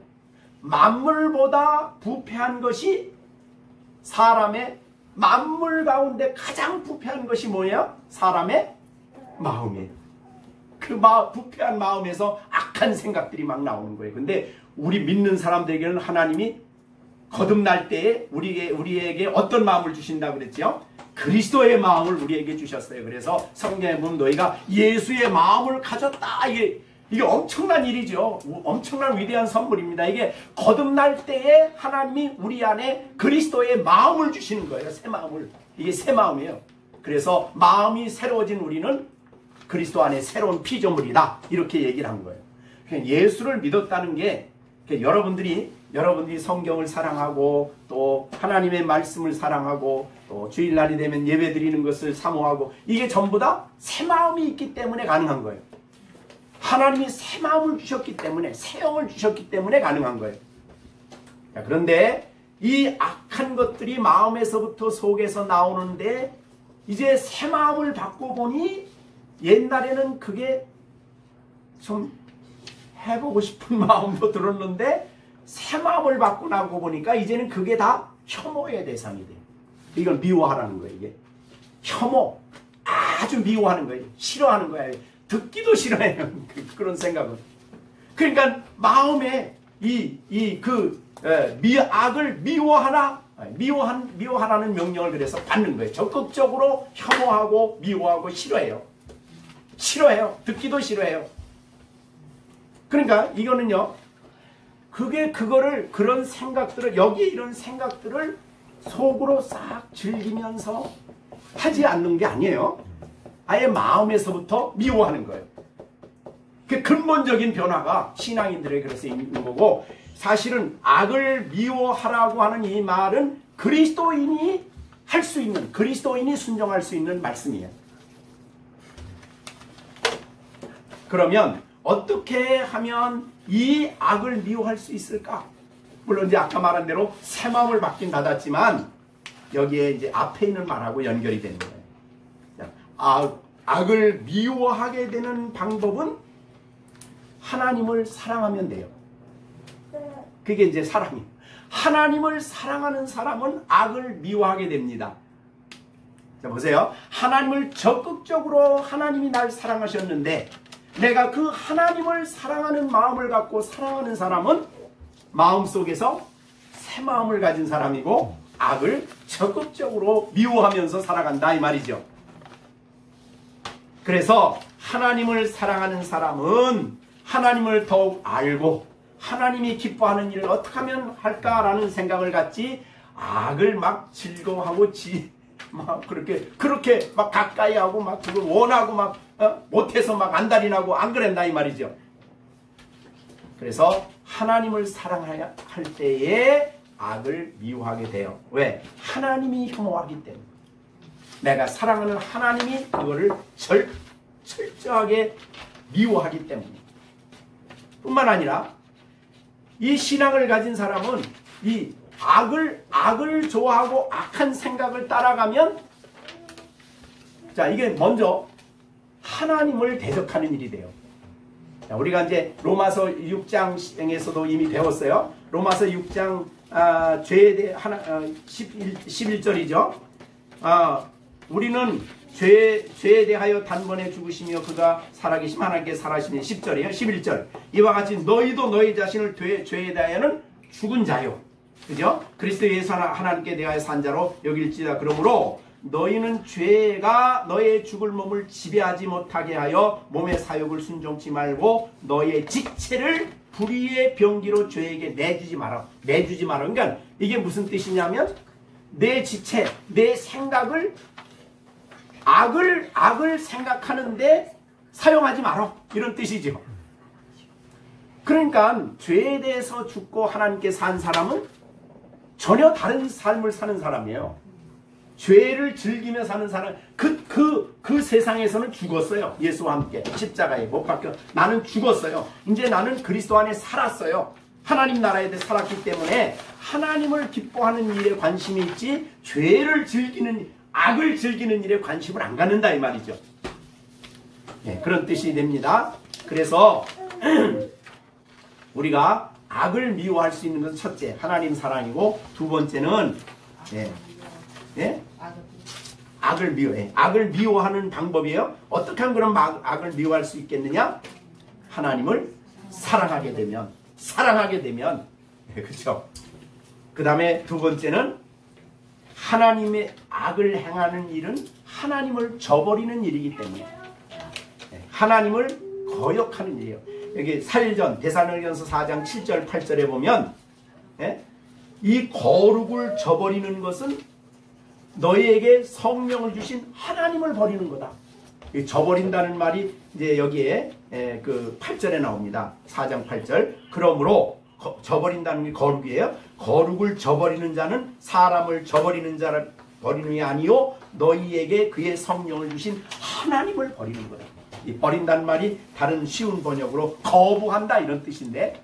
만물보다 부패한 것이 사람의, 만물 가운데 가장 부패한 것이 뭐예요? 사람의 마음이에요. 그 부패한 마음에서 악한 생각들이 막 나오는 거예요. 근데 우리 믿는 사람들에게는 하나님이 거듭날 때에 우리에게 어떤 마음을 주신다고 그랬죠? 그리스도의 마음을 우리에게 주셨어요. 그래서 성경에 보면 너희가 예수의 마음을 가졌다. 이게 엄청난 일이죠. 엄청난 위대한 선물입니다. 이게 거듭날 때에 하나님이 우리 안에 그리스도의 마음을 주시는 거예요. 새 마음을. 이게 새 마음이에요. 그래서 마음이 새로워진 우리는 그리스도 안에 새로운 피조물이다. 이렇게 얘기를 한 거예요. 예수를 믿었다는 게 여러분들이 성경을 사랑하고 또 하나님의 말씀을 사랑하고 또 주일날이 되면 예배 드리는 것을 사모하고 이게 전부 다 새 마음이 있기 때문에 가능한 거예요. 하나님이 새 마음을 주셨기 때문에, 새 영을 주셨기 때문에 가능한 거예요. 자, 그런데 이 악한 것들이 마음에서부터 속에서 나오는데 이제 새 마음을 받고 보니 옛날에는 그게 좀 해보고 싶은 마음도 들었는데 새 마음을 받고 나고 보니까 이제는 그게 다 혐오의 대상이 돼요. 이걸 미워하라는 거예요. 이게 혐오, 아주 미워하는 거예요. 싫어하는 거예요. 듣기도 싫어해요. 그런 생각은. 그러니까 마음에 악을 미워하라는 명령을 그래서 받는 거예요. 적극적으로 혐오하고 미워하고 싫어해요. 듣기도 싫어해요. 그러니까 이거는요, 그런 생각들을, 여기에 이런 생각들을 속으로 싹 즐기면서 하지 않는 게 아니에요. 아예 마음에서부터 미워하는 거예요. 그 근본적인 변화가 신앙인들에게 그래서 있는 거고, 사실은 악을 미워하라고 하는 이 말은 그리스도인이 할 수 있는, 그리스도인이 순종할 수 있는 말씀이에요. 그러면 어떻게 하면 이 악을 미워할 수 있을까? 물론 이제 아까 말한 대로 새 마음을 받긴 받았지만 여기에 이제 앞에 있는 말하고 연결이 되는 거예요. 악을 미워하게 되는 방법은 하나님을 사랑하면 돼요. 그게 이제 사랑이에요. 하나님을 사랑하는 사람은 악을 미워하게 됩니다. 자, 보세요. 하나님을 적극적으로 하나님이 날 사랑하셨는데 내가 그 하나님을 사랑하는 마음을 갖고 사랑하는 사람은 마음속에서 새 마음을 가진 사람이고 악을 적극적으로 미워하면서 살아간다 이 말이죠. 그래서 하나님을 사랑하는 사람은 하나님을 더욱 알고 하나님이 기뻐하는 일을 어떻게 하면 할까라는 생각을 갖지 악을 막 즐거워하고 막 그렇게 막 가까이 하고 막 그걸 원하고 막 못해서 막 안달이 나고 안 그랬나 이 말이죠. 그래서 하나님을 사랑해야 할 때에 악을 미워하게 돼요. 왜? 하나님이 혐오하기 때문에. 내가 사랑하는 하나님이 그거를 철저하게 미워하기 때문에. 뿐만 아니라 이 신앙을 가진 사람은 이 악을 좋아하고 악한 생각을 따라가면, 자, 이게 먼저 하나님을 대적하는 일이 돼요. 자, 우리가 이제 로마서 6장에서도 이미 배웠어요. 로마서 6장 죄에 대해 11절이죠. 우리는 죄에 대하여 단번에 죽으시며 그가 살아계심 하나님께 살아시니 10절이에요. 11절. 이와 같이 너희도 너희 자신을 죄에 대하여는 죽은 자요. 그죠? 그리스도 예수 하나님께 대하여 산 자로 여길지다. 그러므로 너희는 죄가 너의 죽을 몸을 지배하지 못하게 하여 몸의 사욕을 순종치 말고 너의 지체를 불의의 병기로 죄에게 내주지 마라. 그러니까 이게 무슨 뜻이냐면 내 지체, 내 생각을 악을 생각하는데 사용하지 마라. 이런 뜻이죠. 그러니까 죄에 대해서 죽고 하나님께 산 사람은 전혀 다른 삶을 사는 사람이에요. 죄를 즐기며 사는 사람, 그 세상에서는 죽었어요. 예수와 함께 십자가에 못 박혀 나는 죽었어요. 이제 나는 그리스도 안에 살았어요. 하나님 나라에 대해 살았기 때문에 하나님을 기뻐하는 일에 관심이 있지 악을 즐기는 일에 관심을 안 갖는다 이 말이죠. 네, 그런 뜻이 됩니다. 그래서 우리가 악을 미워할 수 있는 것은 첫째 하나님 사랑이고, 두 번째는 악을 미워해. 악을 미워하는 방법이에요. 어떻게 하면 그럼 악을 미워할 수 있겠느냐? 하나님을 사랑하게 되면 그렇죠. 그 다음에 두 번째는 하나님의 악을 행하는 일은 하나님을 저버리는 일이기 때문에 하나님을 거역하는 일이에요. 여기 4일 전 데살로니가전서 4장 7절 8절에 보면 이 거룩을 저버리는 것은 너희에게 성령을 주신 하나님을 버리는 거다. 이 저버린다는 말이 이제 여기에 그 8절에 나옵니다. 4장 8절. 그러므로 저버린다는 게 거룩이에요. 거룩을 저버리는 자는 사람을 저버리는 자를 버리는 게 아니요 너희에게 그의 성령을 주신 하나님을 버리는 거다. 이 버린다는 말이 다른 쉬운 번역으로 거부한다 이런 뜻인데,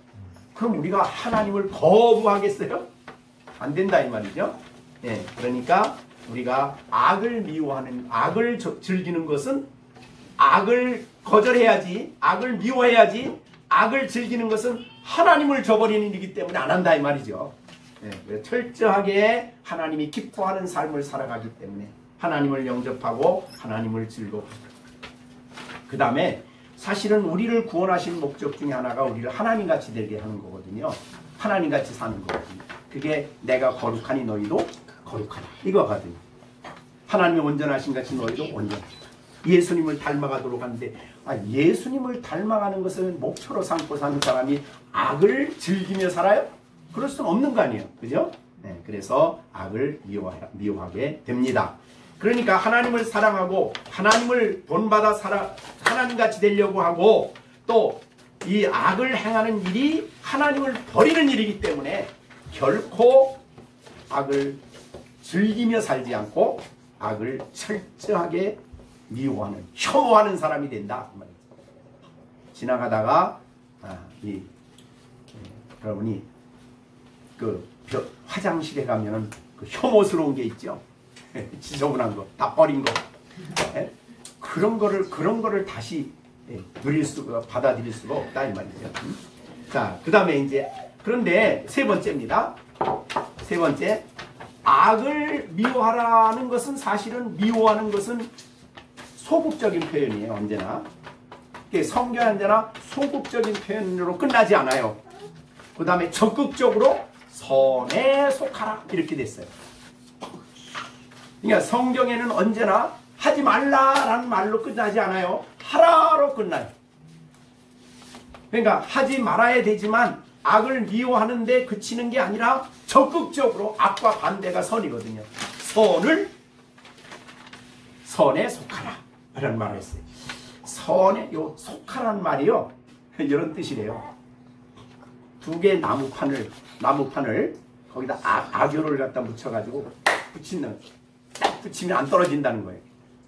그럼 우리가 하나님을 거부하겠어요? 안 된다 이 말이죠. 그러니까 우리가 악을 미워하는, 악을 즐기는 것은 악을 거절해야지, 악을 미워해야지, 악을 즐기는 것은 하나님을 저버리는 일이기 때문에 안 한다 이 말이죠. 철저하게 하나님이 기뻐하는 삶을 살아가기 때문에 하나님을 영접하고 하나님을 즐거워합니다. 그 다음에 사실은 우리를 구원하신 목적 중에 하나가 우리를 하나님같이 되게 하는 거거든요. 하나님같이 사는 거거든요. 그게 내가 거룩하니 너희도 거룩하다 이거거든요. 하나님이 온전하신 같이 너희도 온전하다. 예수님을 닮아가도록 하는데 예수님을 닮아가는 것을 목표로 삼고 사는 사람이 악을 즐기며 살아요? 그럴 수는 없는 거 아니에요. 그죠? 그래서 악을 미워하게 됩니다. 그러니까 하나님을 사랑하고 하나님을 본받아 하나님같이 되려고 하고 또 이 악을 행하는 일이 하나님을 버리는 일이기 때문에 결코 악을 즐기며 살지 않고 악을 철저하게 미워하는, 혐오하는 사람이 된다. 지나가다가 여러분이 그 화장실에 가면은 그 혐오스러운 게 있죠. 지저분한 거, 다 버린 거. 그런 거를 다시 받아들일 수가 없다 이 말이죠. 자, 그 다음에 이제 그런데 세 번째입니다. 세 번째, 악을 미워하라는 것은 사실은 미워하는 것은 소극적인 표현이에요. 언제나 성경은 언제나 소극적인 표현으로 끝나지 않아요. 그 다음에 적극적으로 선에 속하라 이렇게 됐어요. 그러니까 성경에는 언제나 하지 말라라는 말로 끝나지 않아요. 하라로 끝나요. 그러니까 하지 말아야 되지만 악을 미워하는데 그치는 게 아니라 적극적으로 악과 반대가 선이거든요. 선에 속하라 라는 말을 했어요. 선에 속하라는 말이요 이런 뜻이래요. 두 개의 나무판을 거기다 악교를 갖다 묻혀가지고 딱 붙이면 안 떨어진다는 거예요.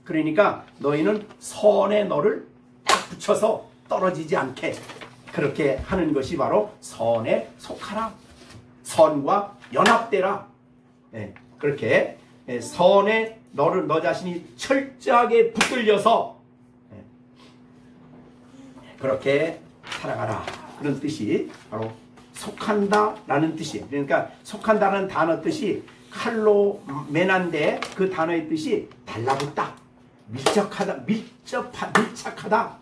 그러니까 너희는 선에 너를 딱 붙여서 떨어지지 않게 그렇게 하는 것이 바로 선에 속하라. 선과 연합되라. 그렇게 선에 너 자신이 철저하게 붙들려서 그렇게 살아가라. 그런 뜻이 바로 속한다라는 뜻이에요. 그러니까 속한다는 단어 뜻이 칼로 매난데 그 단어의 뜻이 달라붙다, 밀착하다, 밀착하다,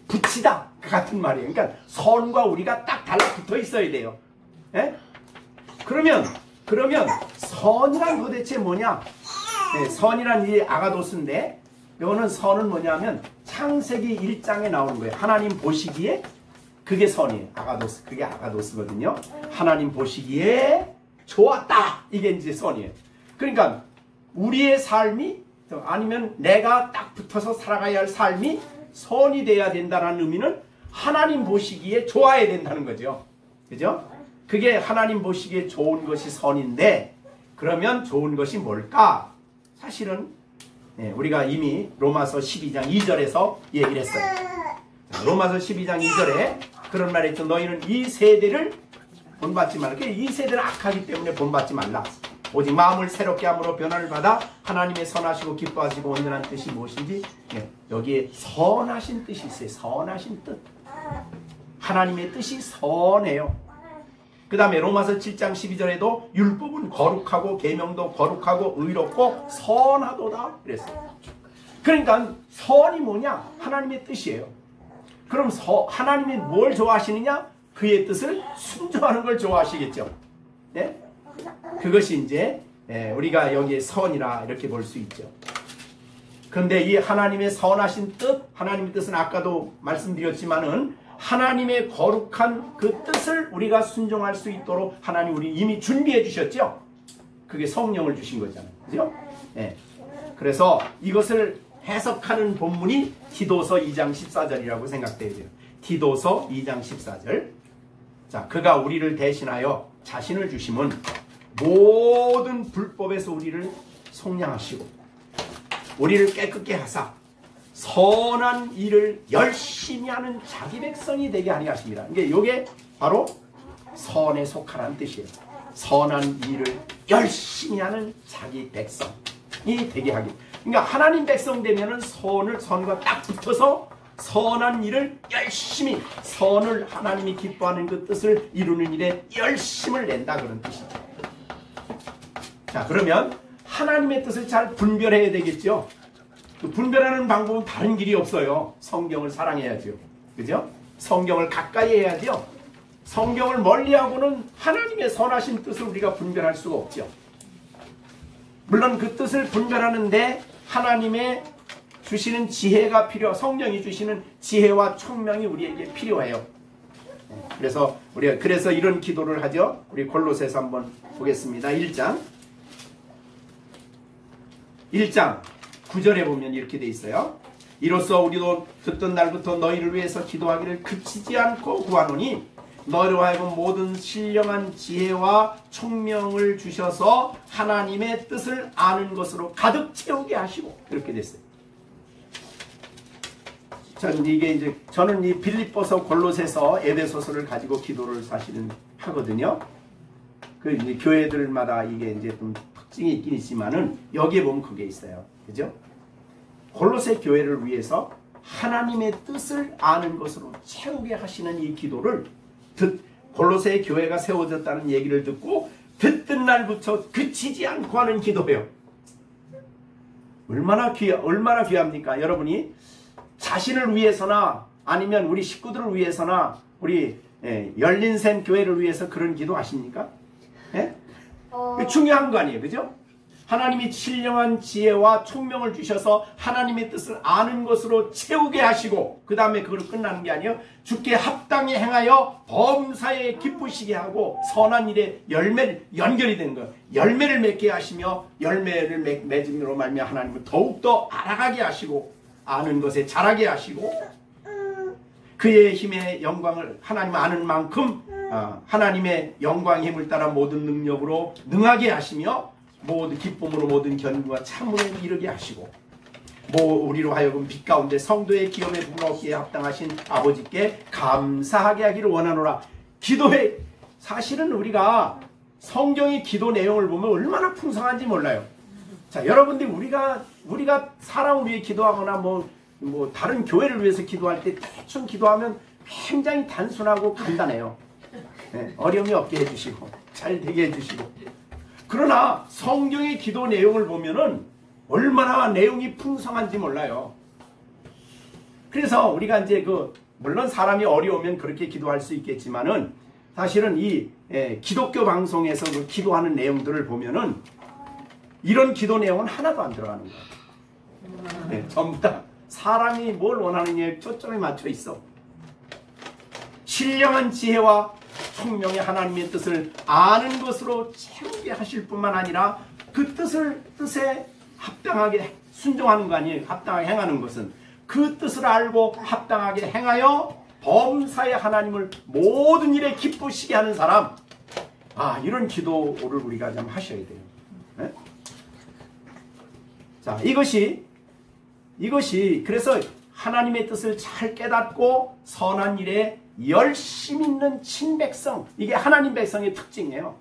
붙이다 그 같은 말이에요. 그러니까 선과 우리가 딱 달라붙어 있어야 돼요. 예? 그러면 선이란 도대체 뭐냐? 네, 선이란 이 아가도스인데, 이거는 선은 뭐냐면 창세기 1장에 나오는 거예요. 하나님 보시기에 그게 선이에요. 아가도스, 그게 아가도스거든요. 하나님 보시기에 좋았다, 이게 이제 선이에요. 그러니까 우리의 삶이, 아니면 내가 딱 붙어서 살아가야 할 삶이 선이 돼야 된다는 의미는 하나님 보시기에 좋아야 된다는 거죠. 그죠? 그게 하나님 보시기에 좋은 것이 선인데, 그러면 좋은 것이 뭘까? 사실은 우리가 이미 로마서 12장 2절에서 얘기를 했어요. 로마서 12장 2절에 그런 말이 있죠. 너희는 이 세대를 본받지 말라. 이 세대는 악하기 때문에 본받지 말라. 오직 마음을 새롭게 함으로 변화를 받아 하나님의 선하시고 기뻐하시고 온전한 뜻이 무엇인지, 여기에 선하신 뜻이 있어요. 선하신 뜻. 하나님의 뜻이 선해요. 그 다음에 로마서 7장 12절에도 율법은 거룩하고 계명도 거룩하고 의롭고 선하도다 그랬어요. 그러니까 선이 뭐냐? 하나님의 뜻이에요. 그럼 하나님이 뭘 좋아하시느냐? 그의 뜻을 순종하는 걸 좋아하시겠죠. 네? 그것이 이제 우리가 여기에 선이라 이렇게 볼 수 있죠. 그런데 이 하나님의 선하신 뜻, 하나님의 뜻은 아까도 말씀드렸지만은 하나님의 거룩한 그 뜻을 우리가 순종할 수 있도록 하나님 우리 이미 준비해 주셨죠. 그게 성령을 주신 거잖아요. 그죠? 네. 그래서 이것을 해석하는 본문이 디도서 2장 14절이라고 생각돼야 돼요. 디도서 2장 14절. 자, 그가 우리를 대신하여 자신을 주심은 모든 불법에서 우리를 속량하시고 우리를 깨끗게 하사 선한 일을 열심히 하는 자기 백성이 되게 하려 하십니다. 이게 바로 선에 속하라는 뜻이에요. 선한 일을 열심히 하는 자기 백성이 되게 하기. 그러니까 하나님 백성 되면은 선과 딱 붙어서 선한 일을 열심히, 선을 하나님이 기뻐하는 그 뜻을 이루는 일에 열심을 낸다, 그런 뜻이죠. 자, 그러면 하나님의 뜻을 잘 분별해야 되겠죠. 그 분별하는 방법은 다른 길이 없어요. 성경을 사랑해야죠. 그죠? 성경을 가까이 해야죠. 성경을 멀리하고는 하나님의 선하신 뜻을 우리가 분별할 수가 없죠. 물론 그 뜻을 분별하는데 하나님의 주시는 지혜가 성령이 주시는 지혜와 총명이 우리에게 필요해요. 그래서 우리가 이런 기도를 하죠. 우리 골로새서 한번 보겠습니다. 1장 9절에 보면 이렇게 돼 있어요. 이로써 우리도 듣던 날부터 너희를 위해서 기도하기를 그치지 않고 구하노니 너희로 하여금 모든 신령한 지혜와 총명을 주셔서 하나님의 뜻을 아는 것으로 가득 채우게 하시고, 이렇게 됐어요. 저는 이 빌립보서, 골로새서, 에베소서를 가지고 기도를 사실은 하거든요. 그 이제 교회들마다 이게 이제 좀 특징이 있긴 있지만은 여기에 보면 그게 있어요. 그죠? 골로새 교회를 위해서 하나님의 뜻을 아는 것으로 채우게 하시는 이 기도를 골로새 교회가 세워졌다는 얘기를 듣고 듣던 날부터 그치지 않고 하는 기도예요. 얼마나 귀합니까? 여러분이 자신을 위해서나 아니면 우리 식구들을 위해서나 우리 열린샘 교회를 위해서 그런 기도 하십니까? 중요한 거 아니에요. 그죠? 하나님이 신령한 지혜와 총명을 주셔서 하나님의 뜻을 아는 것으로 채우게 하시고, 그 다음에 그걸로 끝나는 게 아니에요. 주께 합당히 행하여 범사에 기쁘시게 하고 선한 일에 연결이 되는 거예요. 열매를 맺게 하시며 열매를 맺음으로 말미암아 하나님을 더욱더 알아가게 하시고 아는 것에 잘하게 하시고 그의 힘의 영광을 하나님 아는 만큼 하나님의 영광의 힘을 따라 모든 능력으로 능하게 하시며 모든 기쁨으로 모든 견고와 참으로 이르게 하시고 우리로 하여금 빛 가운데 성도의 기업에 부끄럽기에 합당하신 아버지께 감사하게 하기를 원하노라. 기도회, 사실은 우리가 성경의 기도 내용을 보면 얼마나 풍성한지 몰라요. 자, 여러분들 우리가 사람을 위해 기도하거나 뭐 다른 교회를 위해서 기도할 때 대충 기도하면 굉장히 단순하고 간단해요. 어려움이 없게 해주시고 잘 되게 해주시고. 그러나 성경의 기도 내용을 보면은 얼마나 내용이 풍성한지 몰라요. 그래서 우리가 이제 물론 사람이 어려우면 그렇게 기도할 수 있겠지만은 사실은 이 기독교 방송에서 그 기도하는 내용들을 보면은 이런 기도 내용은 하나도 안 들어가는 거예요. 전부 다 사람이 뭘 원하느냐에 초점이 맞춰 있어. 신령한 지혜와 총명의 하나님의 뜻을 아는 것으로 채우게 하실 뿐만 아니라 그 뜻에 합당하게 순종하는 거 아니에요. 합당하게 행하는 것은 그 뜻을 알고 합당하게 행하여 범사의 하나님을 모든 일에 기쁘시게 하는 사람. 이런 기도를 우리가 좀 하셔야 돼요. 네? 자, 이것이 그래서 하나님의 뜻을 잘 깨닫고 선한 일에 열심 있는 친백성, 이게 하나님 백성의 특징이에요.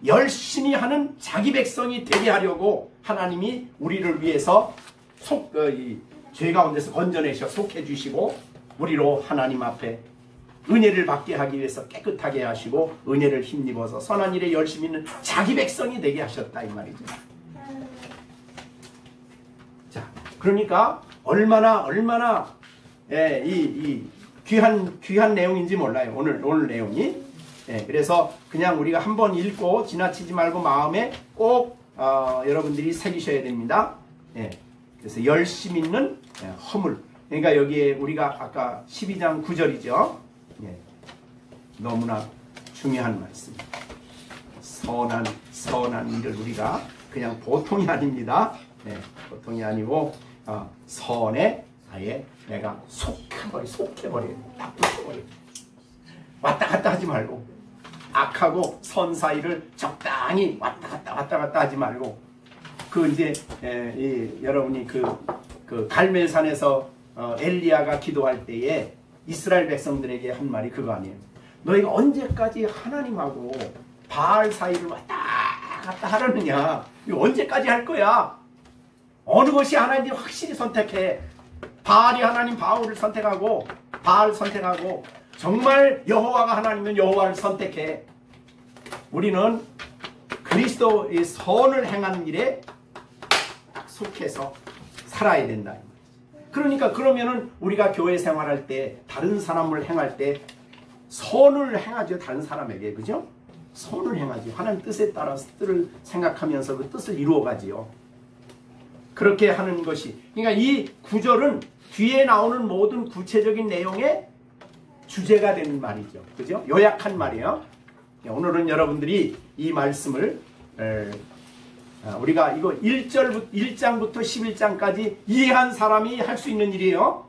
열심히 하는 자기 백성이 되게 하려고 하나님이 우리를 위해서 죄 가운데서 건져내셔 속해 주시고 우리로 하나님 앞에 은혜를 받게 하기 위해서 깨끗하게 하시고 은혜를 힘입어서 선한 일에 열심히 있는 자기 백성이 되게 하셨다 이 말이죠. 자, 그러니까 얼마나 이 귀한 내용인지 몰라요. 오늘 내용이. 그래서 그냥 우리가 한번 읽고 지나치지 말고 마음에 꼭 여러분들이 새기셔야 됩니다. 그래서 열심 있는 허물. 그러니까 여기에 우리가 아까 12장 9절이죠. 너무나 중요한 말씀. 선한 일을 우리가 그냥 보통이 아닙니다. 보통이 아니고 선에 아예 내가 속해버려요. 딱 붙여버려요. 왔다 갔다 하지 말고 악하고 선 사이를 적당히 왔다 갔다 하지 말고 여러분이 그 갈멜산에서 엘리야가 기도할 때에 이스라엘 백성들에게 한 말이 그거 아니에요. 너희가 언제까지 하나님하고 바알 사이를 왔다 갔다 하려느냐. 이거 언제까지 할 거야. 어느 것이 하나님이 확실히 선택해. 바알이 하나님 바울을 선택하고 바알 선택하고 정말 여호와가 하나님은 여호와를 선택해. 우리는 그리스도의 선을 행하는 일에 속해서 살아야 된다. 그러니까 그러면은 우리가 교회 생활할 때 다른 사람을 행할 때 선을 행하죠. 다른 사람에게. 그죠? 선을 행하죠. 하나님 뜻에 따라서 뜻을 생각하면서 그 뜻을 이루어가지요. 그렇게 하는 것이. 그러니까 이 구절은 뒤에 나오는 모든 구체적인 내용의 주제가 되는 말이죠. 그죠? 요약한 말이에요. 오늘은 여러분들이 이 말씀을 우리가 이거 1장부터 11장까지 이해한 사람이 할 수 있는 일이에요.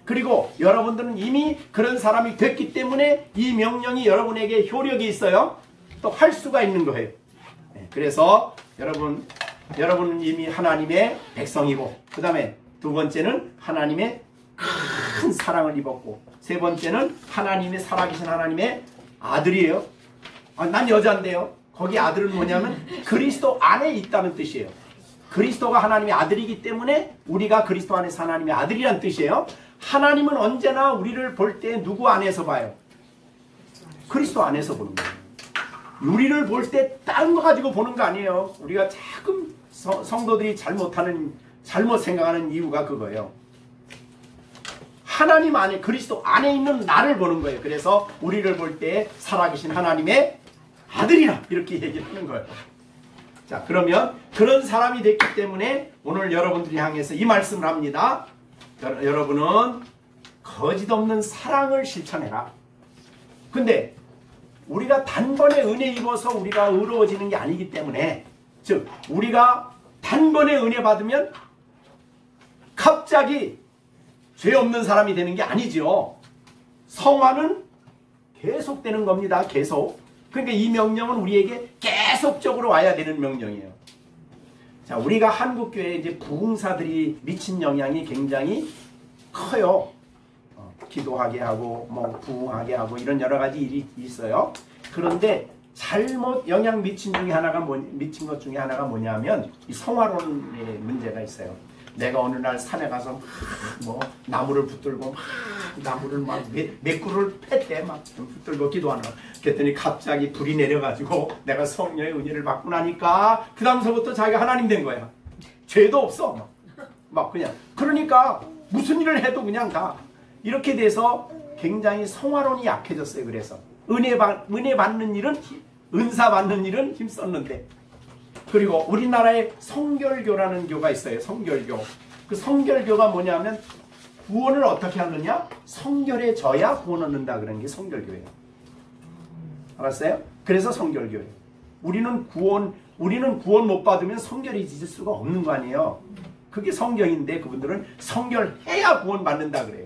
그리고 여러분들은 이미 그런 사람이 됐기 때문에 이 명령이 여러분에게 효력이 있어요. 또 할 수가 있는 거예요. 그래서 여러분은 이미 하나님의 백성이고, 그 다음에 두 번째는 하나님의 큰 사랑을 입었고, 세 번째는 하나님의 살아계신 하나님의 아들이에요. 난 여자인데요. 거기 아들은 뭐냐면 그리스도 안에 있다는 뜻이에요. 그리스도가 하나님의 아들이기 때문에 우리가 그리스도 안에서 하나님의 아들이란 뜻이에요. 하나님은 언제나 우리를 볼 때 누구 안에서 봐요? 그리스도 안에서 보는 거예요. 우리를 볼 때 다른 거 가지고 보는 거 아니에요. 우리가 자꾸 성도들이 잘못 생각하는 이유가 그거예요. 하나님 안에, 그리스도 안에 있는 나를 보는 거예요. 그래서 우리를 볼 때 살아계신 하나님의 아들이라 이렇게 얘기를 하는 거예요. 자, 그러면 그런 사람이 됐기 때문에 오늘 여러분들이 향해서 이 말씀을 합니다. 여러분은 거짓 없는 사랑을 실천해라. 근데 우리가 단번에 은혜 입어서 우리가 의로워지는 게 아니기 때문에, 즉 우리가 단번에 은혜 받으면 갑자기 죄 없는 사람이 되는 게 아니죠. 성화는 계속되는 겁니다. 계속. 그러니까 이 명령은 우리에게 계속적으로 와야 되는 명령이에요. 자, 우리가 한국교회에 이제 부흥사들이 미친 영향이 굉장히 커요. 기도하게 하고 부흥하게 하고 이런 여러 가지 일이 있어요. 그런데 잘못 영향 미친 것 중에 하나가 뭐냐면 이 성화론의 문제가 있어요. 내가 어느 날 산에 가서 막 뭐 나무를 붙들고 막 나무를 막 몇 그루를 팼대 막 붙들고 기도하는 거야. 그랬더니 갑자기 불이 내려가지고 내가 성령의 은혜를 받고 나니까 그 다음서부터 자기가 하나님 된 거야. 죄도 없어. 막 그냥. 그러니까 무슨 일을 해도 그냥 다 이렇게 돼서 굉장히 성화론이 약해졌어요. 그래서 은혜 받는 일은 은사 받는 일은 힘썼는데, 그리고 우리나라에 성결교라는 교가 있어요. 성결교. 그 성결교가 뭐냐면 구원을 어떻게 하느냐? 성결해져야 구원 얻는다 그러는 게 성결교예요. 알았어요? 그래서 성결교예요. 우리는 구원 못 받으면 성결해질 수가 없는 거 아니에요. 그게 성경인데 그분들은 성결해야 구원 받는다 그래요.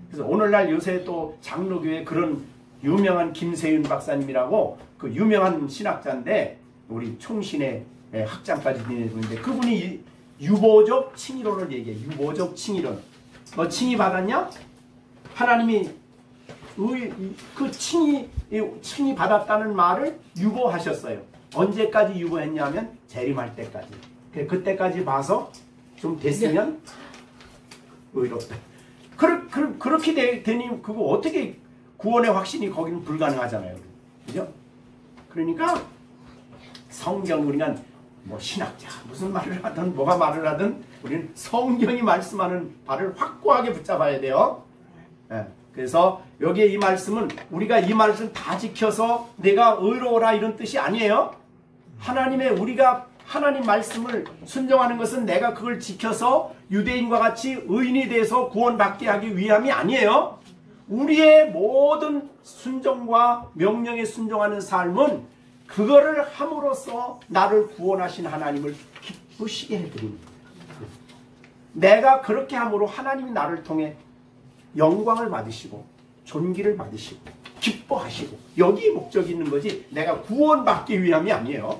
그래서 오늘날 요새 또 장로교에 그런 유명한 김세윤 박사님이라고 그 유명한 신학자인데 우리 총신의 학장까지 지내는데 그분이 유보적 칭의론을 얘기해. 유보적 칭의론. 너 칭의 받았냐? 하나님이 그 칭의 받았다는 말을 유보하셨어요. 언제까지 유보했냐면 재림할 때까지. 그때까지 봐서 좀 됐으면 의롭다. 그렇게 되니 그거 어떻게 구원의 확신이 거기는 불가능하잖아요. 그죠? 그러니까 성경 우리가 뭐 신학자 무슨 말을 하든 뭐가 말을 하든 우리는 성경이 말씀하는 바를 확고하게 붙잡아야 돼요. 예. 그래서 여기에 이 말씀은 우리가 이 말씀 다 지켜서 내가 의로워라 이런 뜻이 아니에요. 우리가 하나님 말씀을 순종하는 것은 내가 그걸 지켜서 유대인과 같이 의인이 돼서 구원받게 하기 위함이 아니에요. 우리의 모든 순종과 명령에 순종하는 삶은 그거를 함으로써 나를 구원하신 하나님을 기쁘시게 해드립니다. 내가 그렇게 함으로 하나님이 나를 통해 영광을 받으시고 존귀를 받으시고 기뻐하시고 여기에 목적이 있는 거지 내가 구원받기 위함이 아니에요.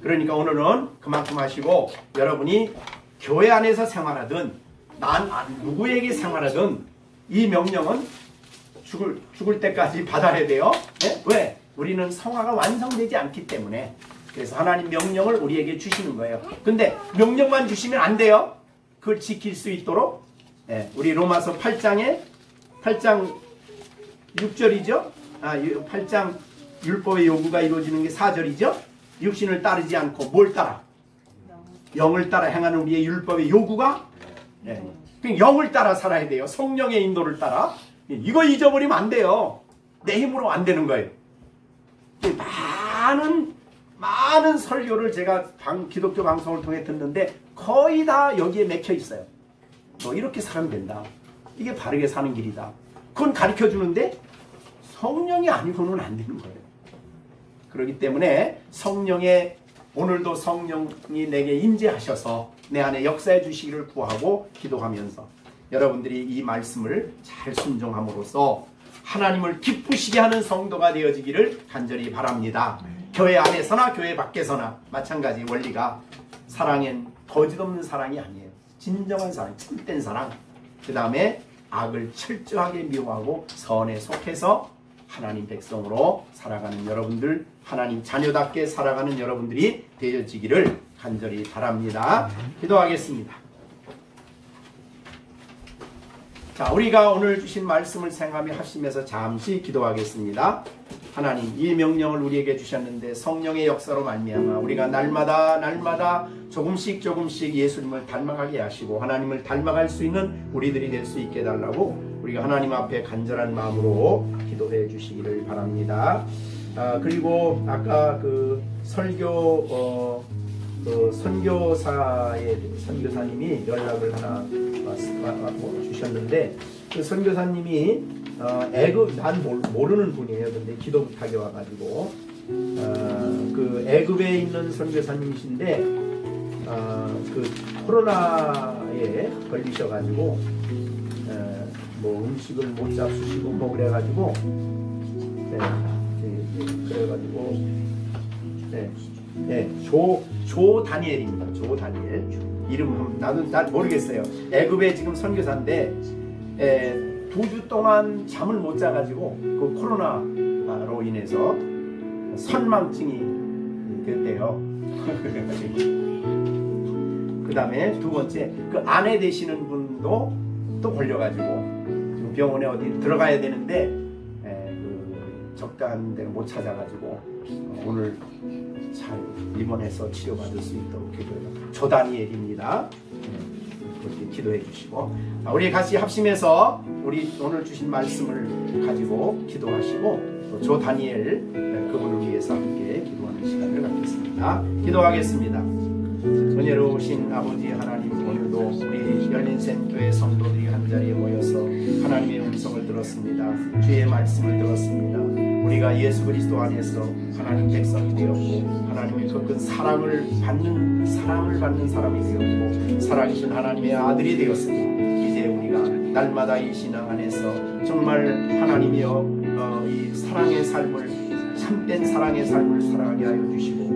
그러니까 오늘은 그만큼 하시고 여러분이 교회 안에서 생활하든 누구에게 생활하든 이 명령은 죽을 때까지 받아야 돼요. 네? 왜? 우리는 성화가 완성되지 않기 때문에. 그래서 하나님 명령을 우리에게 주시는 거예요. 근데 명령만 주시면 안 돼요. 그걸 지킬 수 있도록 우리 로마서 8장 6절이죠. 8장 율법의 요구가 이루어지는 게 4절이죠. 육신을 따르지 않고 뭘 따라? 영을 따라 행하는 우리의 율법의 요구가 영을 따라 살아야 돼요. 성령의 인도를 따라. 이거 잊어버리면 안 돼요. 내 힘으로 안 되는 거예요. 많은 설교를 제가 기독교 방송을 통해 듣는데 거의 다 여기에 맥혀 있어요. 너 이렇게 살면 된다. 이게 바르게 사는 길이다. 그건 가르쳐 주는데 성령이 아니고는 안 되는 거예요. 그렇기 때문에 오늘도 성령이 내게 임재하셔서 내 안에 역사해 주시기를 구하고 기도하면서 여러분들이 이 말씀을 잘 순종함으로써 하나님을 기쁘시게 하는 성도가 되어지기를 간절히 바랍니다. 교회 안에서나 교회 밖에서나 마찬가지 원리가 사랑엔 거짓 없는 사랑이 아니에요. 진정한 사랑, 참된 사랑. 그 다음에 악을 철저하게 미워하고 선에 속해서 하나님 백성으로 살아가는 여러분들, 하나님 자녀답게 살아가는 여러분들이 되어지기를 간절히 바랍니다. 기도하겠습니다. 자, 우리가 오늘 주신 말씀을 생각하며 하시면서 잠시 기도하겠습니다. 하나님, 이 명령을 우리에게 주셨는데 성령의 역사로 말미암아 우리가 날마다 조금씩 예수님을 닮아가게 하시고 하나님을 닮아갈 수 있는 우리들이 될 수 있게 해달라고 우리가 하나님 앞에 간절한 마음으로 기도해 주시기를 바랍니다. 그리고 아까 그 선교사님이 연락을 하나 주셨는데 그 선교사님이 난 모르는 분이에요. 근데 기도 부탁이 와가지고 그 애굽에 있는 선교사님이신데 그 코로나에 걸리셔가지고 뭐 음식을 못 잡수시고 뭐 그래가지고 조 다니엘입니다. 조 다니엘 이름 난 모르겠어요. 애굽에 지금 선교사인데 2주 동안 잠을 못 자가지고 그 코로나로 인해서 선망증이 됐대요. 그 다음에 두 번째 그 아내 되시는 분도 또 걸려가지고 지금 병원에 어디 들어가야 되는데 그 적당한 데를 못 찾아가지고 오늘 잘 입원해서 치료받을 수 있도록 기도해요. 조다니엘입니다. 그렇게 기도해 주시고, 우리 같이 합심해서 우리 오늘 주신 말씀을 가지고 기도하시고 또 조다니엘 그분을 위해서 함께 기도하는 시간을 갖겠습니다. 기도하겠습니다. 은혜로우신 아버지 하나님, 오늘도 우리 열린샘 교회 성도들이 한자리에 모여서 하나님의 음성을 들었습니다. 주의 말씀을 들었습니다. 우리가 예수 그리스도 안에서 하나님 백성이 되었고 하나님의 그 큰 사랑을 받는 사람이 되었고 살아계신 하나님의 아들이 되었으니 이제 우리가 날마다 이 신앙 안에서 정말 하나님이여 이 사랑의 삶을, 참된 사랑의 삶을 살아가게 하여 주시고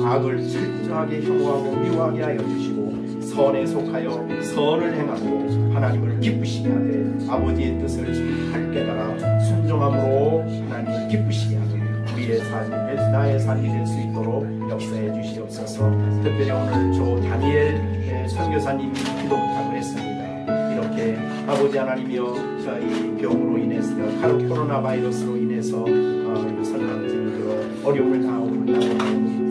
악을 철저하게 혐오하고 미워하게 하여 주시고 선에 속하여 선을 행하고 하나님을 기쁘시게 하되 아버지의 뜻을 잘 깨달아 순종함으로 하나님을 기쁘시게 하되 우리의 삶이 나의 삶이 될 수 있도록 역사해 주시옵소서. 특별히 오늘 조 다니엘 선교사님이 기도 부탁을 했습니다. 이렇게 아버지 하나님이여 이 병으로 인해서 코로나 바이러스로 인해서 선망증으로 어려움을 당하고 있다고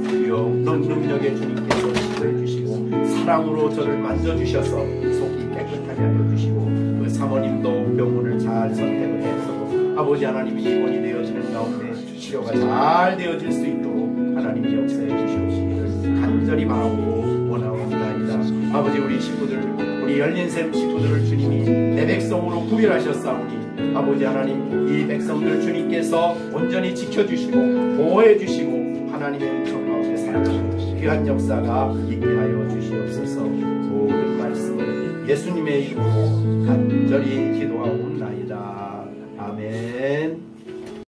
주여 능력의 주님께서 지도해 주시고 사랑으로 저를 만져주셔서 속이 깨끗하게 하여 주시고 그 사모님도 병원을 잘 선택을 해서 아버지 하나님이 입원이 되어지는 가운데 치료가 잘 되어질 수 있도록 하나님이 역사해 주시옵시기를 간절히 바라고 원하옵나이다. 아버지 우리 식구들, 우리 열린샘 식구들을 주님이 내 백성으로 구별하셨사오니 아버지 하나님 이 백성들 주님께서 온전히 지켜주시고 보호해주시고 하나님의 음성 가운데 살아가는 귀한 역사가 있게 하여 주시옵소서. 모든 말씀을 예수님의 이름으로 간절히 기도하옵나이다. 아멘.